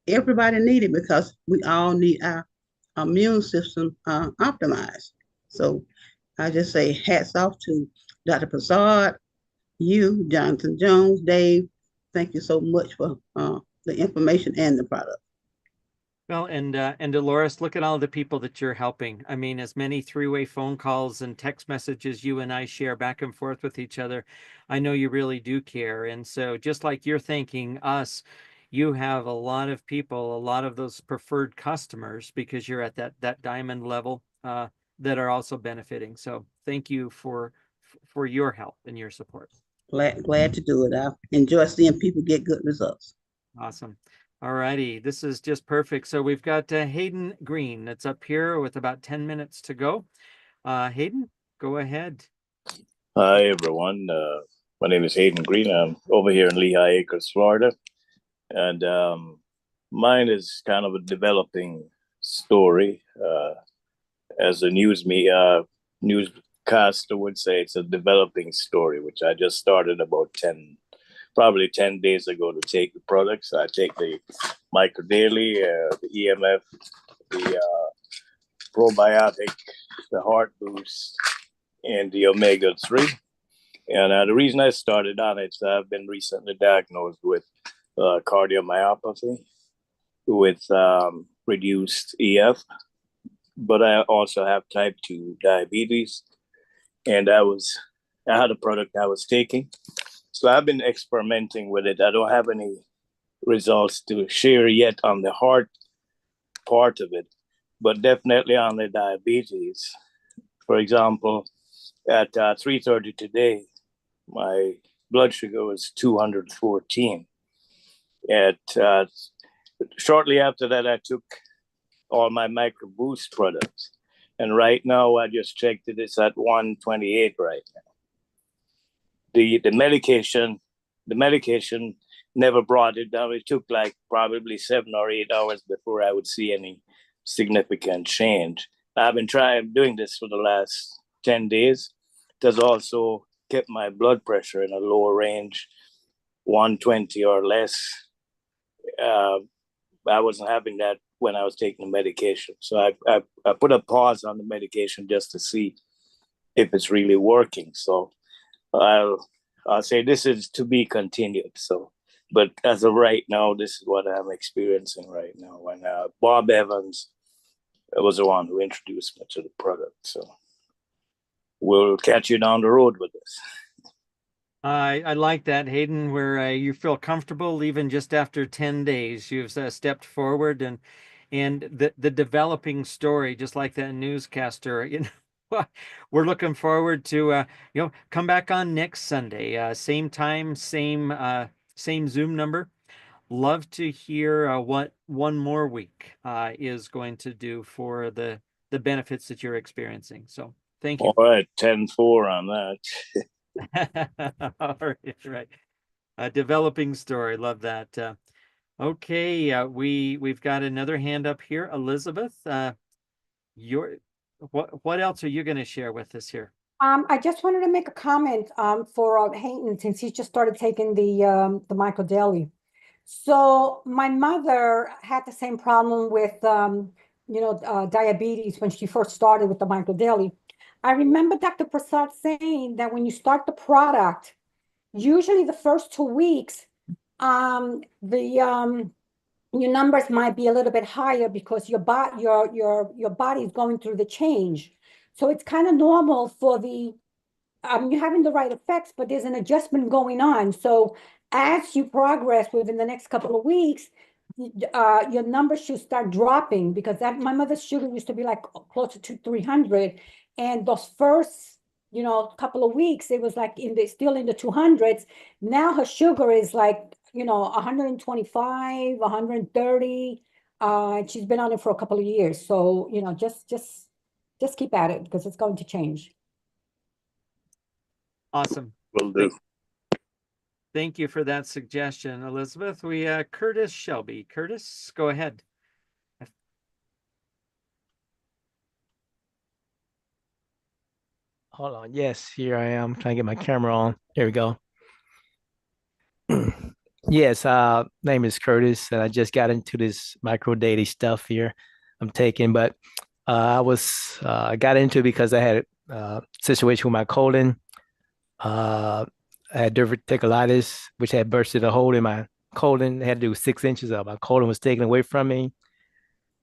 Everybody needs it because we all need our immune system optimized. So I just say hats off to Dr. Prasad, you, Jonathan Jones, Dave. Thank you so much for the information and the product. Well, and Dolores, look at all the people that you're helping. I mean, as many 3-way phone calls and text messages you and I share back and forth with each other, I know you really do care. And so just like you're thanking us, you have a lot of people, a lot of those preferred customers, because you're at that diamond level, that are also benefiting. So thank you for your help and your support. Glad to do it. I enjoy seeing people get good results. Awesome. All righty. This is just perfect. So we've got Hayden Green that's up here with about 10 minutes to go. Hayden, go ahead. Hi, everyone. My name is Hayden Green. I'm over here in Lehigh Acres, Florida. And mine is kind of a developing story. As a newscaster would say, it's a developing story, which I just started about probably 10 days ago to take the products. I take the Micro Daily, the EMF, the probiotic, the heart boost, and the omega-3. And the reason I started on it is I've been recently diagnosed with cardiomyopathy, with reduced EF, but I also have type 2 diabetes. And I had a product I was taking. So I've been experimenting with it. I don't have any results to share yet on the heart part of it, but definitely on the diabetes. For example, at 3:30 today, my blood sugar was 214. Shortly after that, I took all my Micro Boost products. And right now, I just checked it, it's at 128 right now. The medication never brought it down. It took like probably 7 or 8 hours before I would see any significant change. I've been doing this for the last 10 days. It has also kept my blood pressure in a lower range, 120 or less. I wasn't having that when I was taking the medication. So I put a pause on the medication just to see if it's really working. So I'll say this is to be continued. So, but as of right now, this is what I'm experiencing right now. And Bob Evans was the one who introduced me to the product. So we'll catch you down the road with this. I like that, Hayden, where you feel comfortable even just after 10 days. You've stepped forward and the developing story, just like that newscaster, we're looking forward to come back on next Sunday, same time, same Zoom number. Love to hear what one more week is going to do for the benefits that you're experiencing. So thank you. All right, 10-4 on that. All right. A developing story. Love that. Okay, we've got another hand up here, Elizabeth. What else are you going to share with us here? I just wanted to make a comment for Hayden, since he just started taking the Micro Daily. So my mother had the same problem with diabetes when she first started with the Micro Daily. I remember Dr. Prasad saying that when you start the product, usually the first 2 weeks, your numbers might be a little bit higher because your body is going through the change. So it's kind of normal for you're having the right effects, but there's an adjustment going on. So as you progress within the next couple of weeks, your numbers should start dropping, because my mother's sugar used to be like closer to 300. And those first, couple of weeks, it was like still in the 200s. Now her sugar is like, 125, 130. She's been on it for a couple of years. So, just keep at it, because it's going to change. Awesome. Will do. Thank you for that suggestion, Elizabeth. We Curtis Shelby. Curtis, go ahead. Hold on. Yes, here I am trying to get my camera on. Here we go. Yes, name is Curtis, and I just got into this Micro Daily stuff here I'm taking, but I got into it because I had a situation with my colon. I had diverticulitis, which had bursted a hole in my colon. It had to do 6 inches of my colon was taken away from me.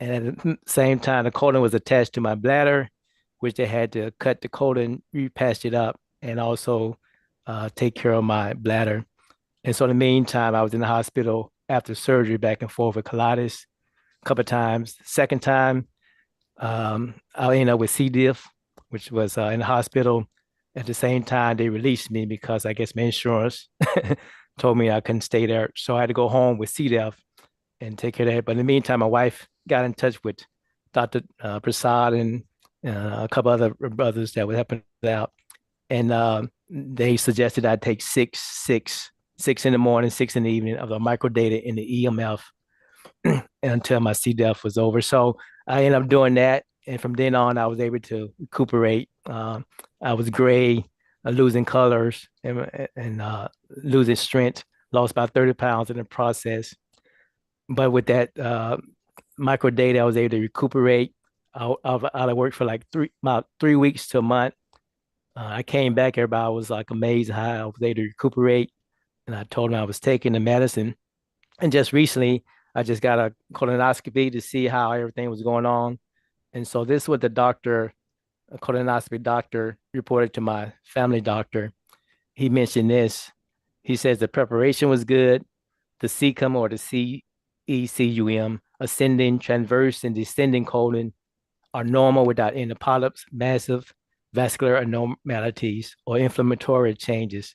And at the same time, the colon was attached to my bladder, which they had to cut the colon, repatch it up, and also take care of my bladder. And so in the meantime, I was in the hospital after surgery, back and forth with colitis a couple of times. Second time, I ended up with C. diff, which was in the hospital. At the same time, they released me because I guess my insurance told me I couldn't stay there. So I had to go home with C. diff and take care of that. But in the meantime, my wife got in touch with Dr. Prasad and a couple other brothers that would help out. And they suggested I take six in the morning, 6 in the evening of the Micro Daily in the EMF until my C. diff was over. So I ended up doing that. And from then on, I was able to recuperate. I was gray, losing colors and losing strength, lost about 30 pounds in the process. But with that Micro Daily, I was able to recuperate. Out of work for like about 3 weeks to a month. I came back, everybody was like amazed how I was able to recuperate. And I told them I was taking the medicine. And just recently, I just got a colonoscopy to see how everything was going on. And so this is what the doctor, a colonoscopy doctor, reported to my family doctor. He mentioned this. He says the preparation was good. The cecum or the CECUM, ascending, transverse, and descending colon are normal without any polyps, massive vascular abnormalities, or inflammatory changes.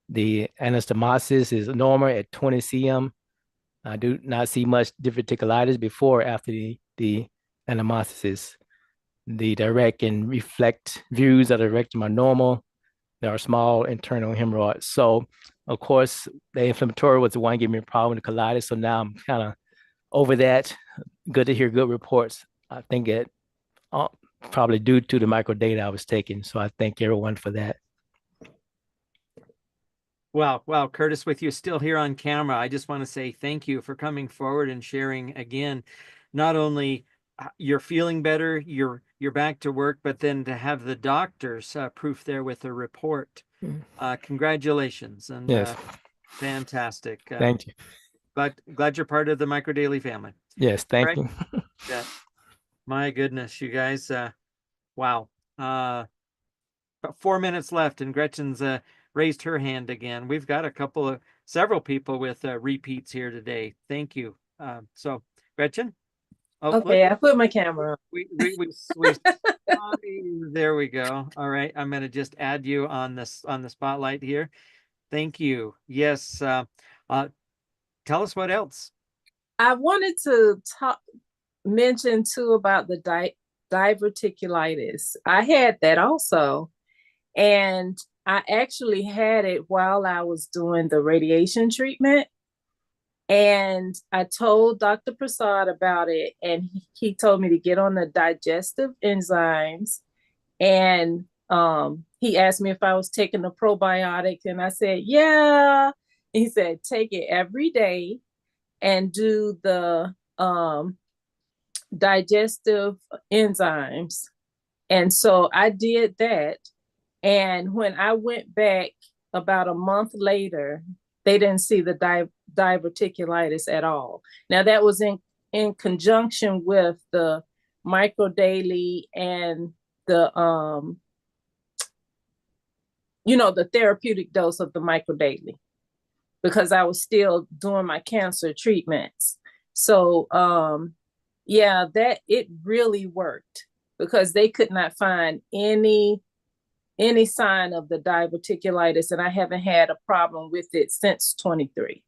The anastomosis is normal at 20 cm. I do not see much diverticulitis before or after the anastomosis. The direct and reflect views of the rectum are normal. There are small internal hemorrhoids. So, of course, the inflammatory was the one giving me a problem with the colitis. So now I'm kind of over that. Good to hear good reports. I think it probably due to the microdata I was taking. So I thank everyone for that. Wow, Curtis, with you still here on camera, I just want to say thank you for coming forward and sharing again, not only you're feeling better, you're back to work, but then to have the doctor's proof there with a report. Congratulations, and yes, fantastic. Thank you. But glad you're part of the Micro Daily family. Yes, thank you. Yeah. My goodness, you guys, wow. About 4 minutes left, and Gretchen's raised her hand again. We've got several people with repeats here today. Thank you. So Gretchen. Oh, okay, look. I put my camera on. We there we go. All right, I'm going to just add you on the spotlight here. Thank you. Yes. Tell us what else. I wanted to mention too about the diverticulitis. I had that also, and I actually had it while I was doing the radiation treatment. And I told Dr. Prasad about it, and he told me to get on the digestive enzymes. And he asked me if I was taking the probiotics, and I said, yeah. He said, take it every day and do the digestive enzymes. And so I did that. And when I went back about a month later, they didn't see the diverticulitis at all. Now that was in conjunction with the Micro Daily and the the therapeutic dose of the Micro Daily, because I was still doing my cancer treatments. So yeah, that it really worked, because they could not find any sign of the diverticulitis, and I haven't had a problem with it since 23.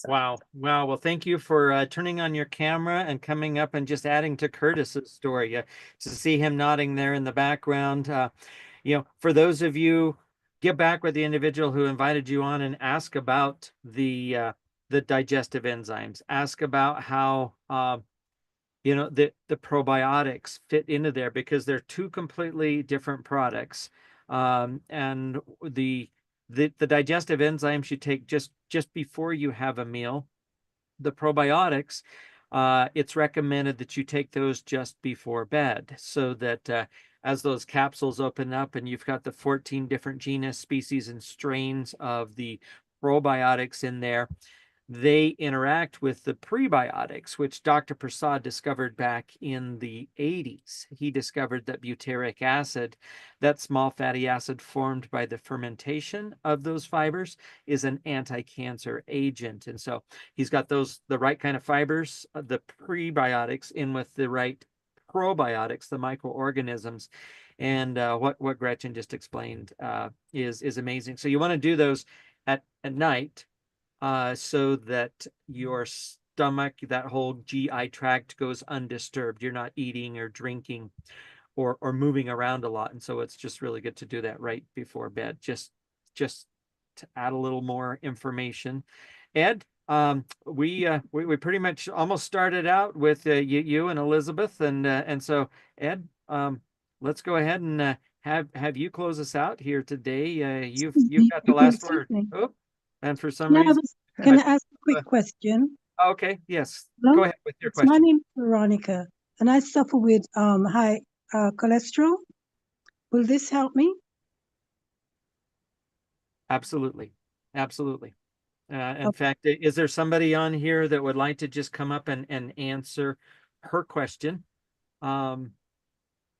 Wow. Well, thank you for turning on your camera and coming up and just adding to Curtis's story. To see him nodding there in the background. For those of you, get back with the individual who invited you on and ask about the digestive enzymes. Ask about how the probiotics fit into there, because they're two completely different products. And the digestive enzymes you take just before you have a meal. The probiotics, it's recommended that you take those just before bed, so that as those capsules open up and you've got the 14 different genus, species, and strains of the probiotics in there, they interact with the prebiotics, which Dr. Prasad discovered back in the 80s. He discovered that butyric acid, that small fatty acid formed by the fermentation of those fibers, is an anti-cancer agent. And so he's got the right kind of fibers, the prebiotics, in with the right probiotics, the microorganisms. And what Gretchen just explained is amazing. So you want to do those at night, so that your stomach, that whole GI tract, goes undisturbed. You're not eating or drinking or moving around a lot. And so it's just really good to do that right before bed, just to add a little more information. Ed, we pretty much almost started out with you and Elizabeth, and so Ed, let's go ahead and have you close us out here today. You've got the last word. Oh, and for some reason, can I ask a quick question? Okay, yes. Hello? Go ahead with your My question. name is Veronica, and I suffer with high cholesterol. Will this help me? Absolutely. In fact, is there somebody on here that would like to just come up and answer her question?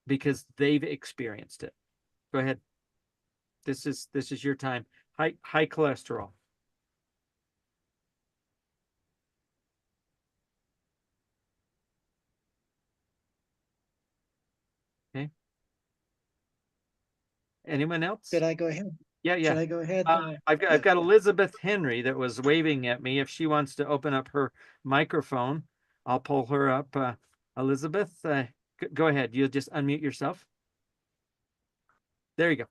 Because they've experienced it. Go ahead. This is your time. High cholesterol. Okay. Anyone else? Should I go ahead? Yeah. Should I go ahead? I've got Elizabeth Henry that was waving at me. If she wants to open up her microphone, I'll pull her up. Elizabeth, go ahead. You'll just unmute yourself. There you go.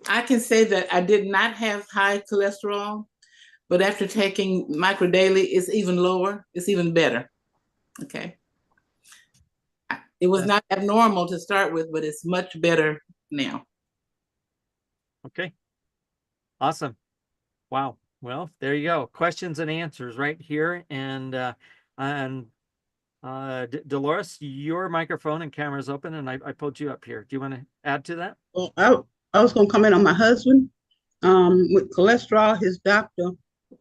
I can say that I did not have high cholesterol, but after taking Micro Daily, it's even lower. It's even better. Okay. It was not abnormal to start with, but it's much better now. Okay. Awesome. Wow. Well, there you go. Questions and answers right here. And Dolores, your microphone and camera is open, and I pulled you up here. Do you want to add to that? Well, I was going to comment on my husband. With cholesterol, his doctor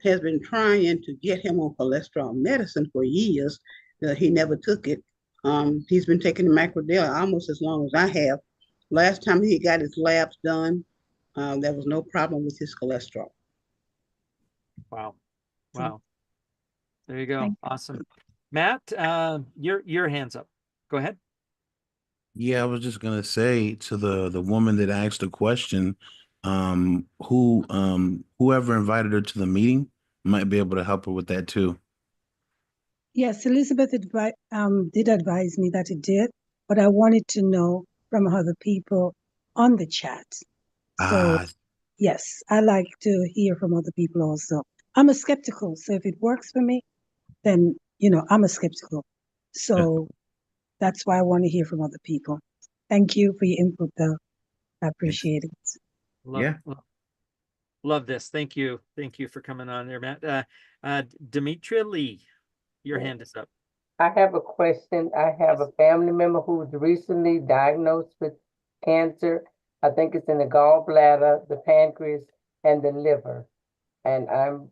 has been trying to get him on cholesterol medicine for years. He never took it. He's been taking the Microdaily almost as long as I have. Last time he got his labs done, there was no problem with his cholesterol. Wow. Wow. There you go. Awesome. Matt, your hand's up. Go ahead. Yeah, I was just gonna say to the woman that asked the question, whoever invited her to the meeting might be able to help her with that too. Yes, Elizabeth did advise me that it did, but I wanted to know from other people on the chat. So, yes, I like to hear from other people also. I'm a skeptical, so if it works for me, then, I'm a skeptical. So that's why I want to hear from other people. Thank you for your input, though. I appreciate it. Love this. Thank you. Thank you for coming on there, Matt. Demetria Lee, your hand is up. I have a question. I have a family member who was recently diagnosed with cancer. I think it's in the gallbladder, the pancreas, and the liver. And I'm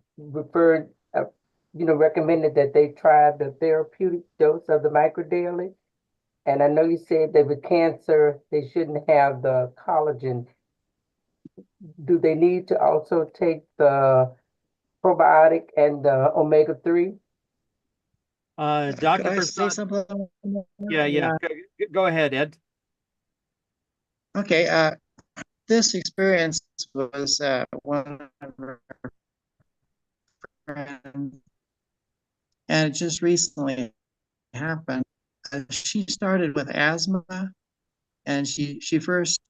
recommended that they try the therapeutic dose of the Microdaily. And I know you said that with cancer, they shouldn't have the collagen. Do they need to also take the probiotic and the omega-3? Dr. Could I say Prasad, something? yeah. Go ahead, Ed. Okay. This experience was one of her friends, and it just recently happened. She started with asthma, and she first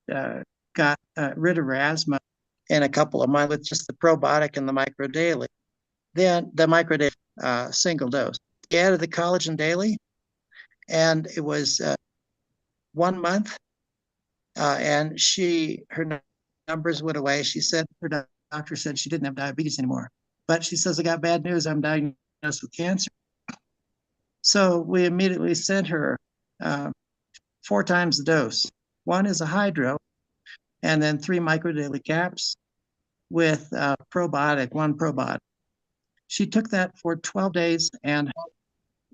got rid of her asthma in a couple of months with just the probiotic and the Microdaily. Then the Microdaily single dose. She added the collagen daily, and it was 1 month, and her numbers went away. She said her doctor said she didn't have diabetes anymore, but she says, I got bad news. I'm diagnosed with cancer. So we immediately sent her 4 times the dose. One is a hydro, and then 3 Microdaily caps with probiotic, 1 probiotic. She took that for 12 days, and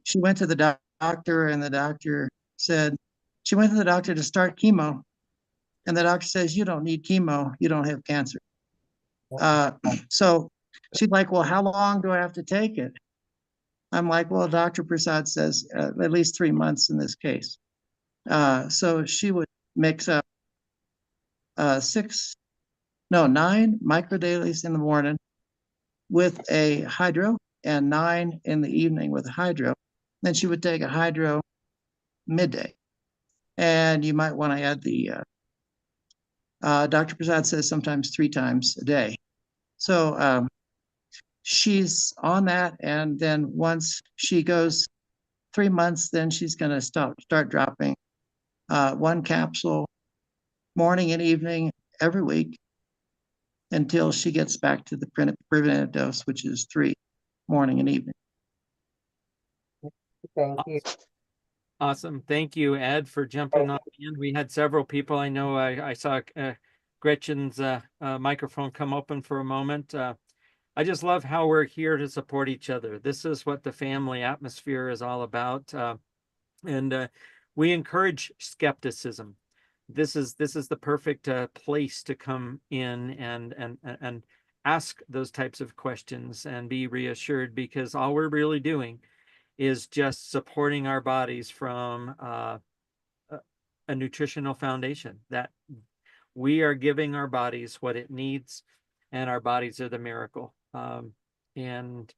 she went to the doctor, and the doctor said, she went to the doctor to start chemo, and the doctor says, you don't need chemo, you don't have cancer. So she's like, well, how long do I have to take it? I'm like, well, Dr. Prasad says at least 3 months in this case. So she would mix up 9 Microdailies in the morning with a hydro and 9 in the evening with a hydro. Then she would take a hydro midday. And you might want to add the, Dr. Prasad says sometimes 3 times a day. So she's on that. And then once she goes 3 months, then she's going to start dropping 1 capsule morning and evening every week until she gets back to the preventive dose, which is 3 morning and evening. Thank you. Awesome. Thank you, Ed, for jumping on in. We had several people. I know I saw Gretchen's microphone come open for a moment. I just love how we're here to support each other. This is what the family atmosphere is all about. And we encourage skepticism. This is the perfect place to come in and ask those types of questions and be reassured, because all we're really doing is just supporting our bodies from a nutritional foundation, that we are giving our bodies what it needs, and our bodies are the miracle. And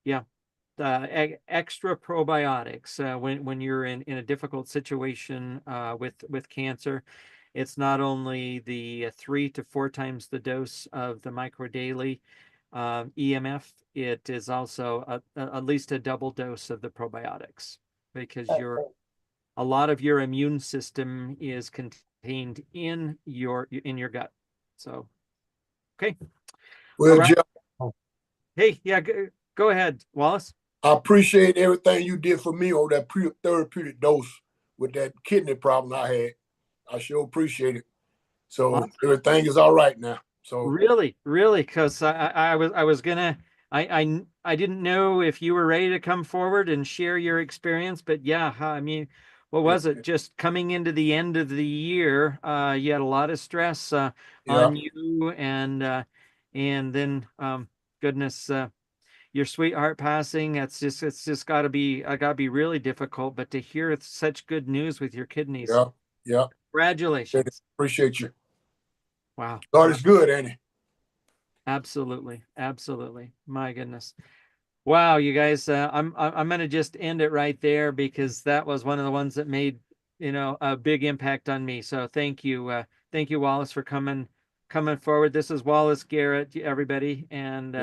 yeah, extra probiotics when you're in a difficult situation with cancer. It's not only the 3 to 4 times the dose of the micro daily EMF, it is also at least a double dose of the probiotics, because a lot of your immune system is contained in your gut. So, okay. Well, right. Jeff. Hey, yeah, go ahead, Wallace. I appreciate everything you did for me on that therapeutic dose with that kidney problem I had. I sure appreciate it. So awesome. Everything is all right now. So really, because I was gonna, I didn't know if you were ready to come forward and share your experience, but yeah, I mean, what was it? Just coming into the end of the year, you had a lot of stress on you, and then goodness, your sweetheart passing. It's just gotta be really difficult. But to hear such good news with your kidneys, yeah, congratulations. Appreciate you. Wow, God is good, ain't he? Absolutely. My goodness. Wow, you guys, I'm gonna just end it right there, because that was one of the ones that made, a big impact on me. So thank you, Wallace, for coming forward. This is Wallace Garrett, everybody, and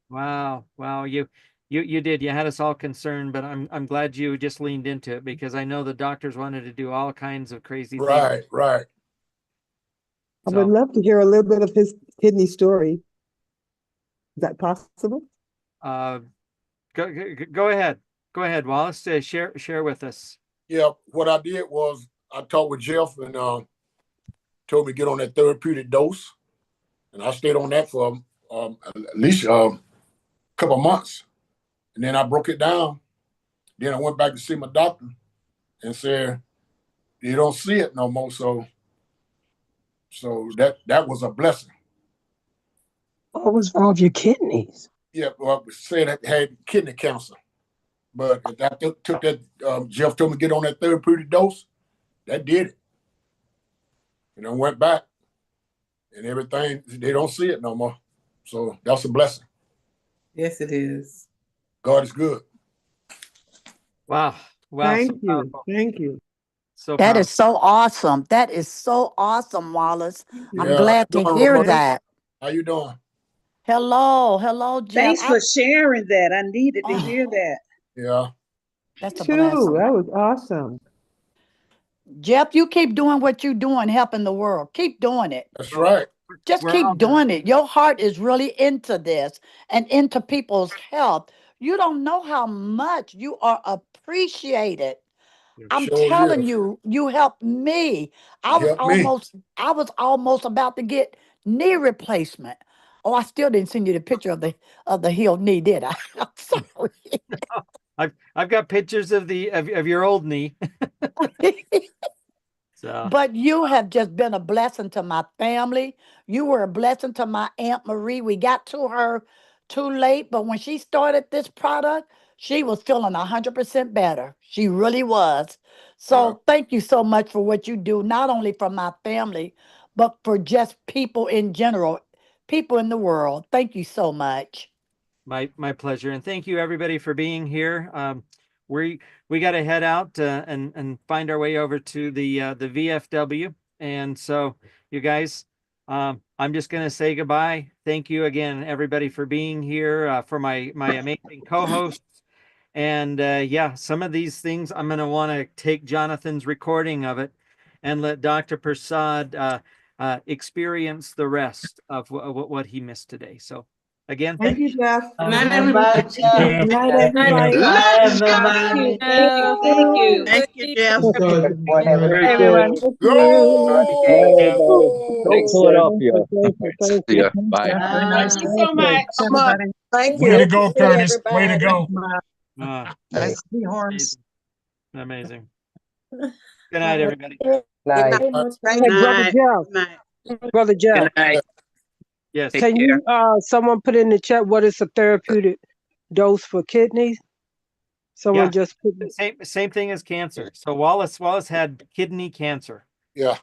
wow, you did. You had us all concerned, but I'm glad you just leaned into it, because I know the doctors wanted to do all kinds of crazy things. Right. I would love to hear a little bit of his kidney story. Is that possible? Go ahead, Wallace. Share with us. Yeah, what I did was I talked with Jeff and told me to get on that therapeutic dose, and I stayed on that for at least a couple of months, and then I broke it down. Then I went back to see my doctor and said, "You don't see it no more." So that was a blessing. What was wrong with your kidneys? Yeah, well, I said I had kidney cancer, but I took that. Jeff told me to get on that therapeutic dose. That did it. And I went back, and everything, they don't see it no more. So that's a blessing. Yes, it is. God is good. Wow. Thank you. So that is so awesome. That is so awesome, Wallace. Yeah, I'm glad to hear that. How you doing? Hello, Jeff. Thanks for sharing that. I needed to hear that. Yeah. That's a blessing. That was awesome. Jeff, you keep doing what you're doing, helping the world. Keep doing it. That's right. Just keep doing it. Your heart is really into this and into people's health. You don't know how much you are appreciated. I'm telling you, you helped me. I was almost about to get knee replacement. Oh, I still didn't send you the picture of the healed knee, did I? I'm sorry. I've got pictures of your old knee. So. But you have just been a blessing to my family. You were a blessing to my Aunt Marie. We got to her too late, but when she started this product, she was feeling 100% better. She really was. So thank you so much for what you do, not only for my family, but for just people in general, people in the world. Thank you so much. My pleasure. And thank you, everybody, for being here. We got to head out and find our way over to the VFW. And so, you guys, I'm just going to say goodbye. Thank you again, everybody, for being here, for my amazing co-hosts. And yeah, some of these things I'm going to want to take Jonathan's recording of it and let Dr. Prasad experience the rest of what he missed today. So Again, Thank you, Jeff. Good night, everybody. Bye, Jeff. Good night, everybody. Bye, Thank you. everybody. Thank you. Thank you, Jeff. Everyone have a Hey, good everyone. day. Thank Go! you. Don't pull it off, y'all. Thank See you. ya. Bye. Bye. Thank you so much. Everybody. Thank Way to you. go, Curtis. Way to go. Nice to be horns. Amazing. Good night, everybody. Night. Thank Hey, you. Brother Good Jeff. night. Brother Jeff, Good night. Yes. Take can care. you someone put in the chat what is a therapeutic dose for kidneys? Someone Yeah. just put Same thing as cancer. So Wallace had kidney cancer. Yeah.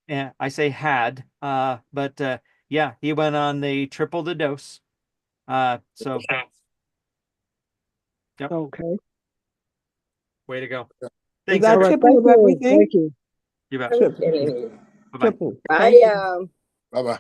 Yeah, I say had, but yeah, he went on triple the dose. So yep, okay. way to go. Is Thanks, that All right, everybody. triple thank of you. everything? Thank you. You bet. Triple. Bye-bye. Triple. Thank you. Bye bye.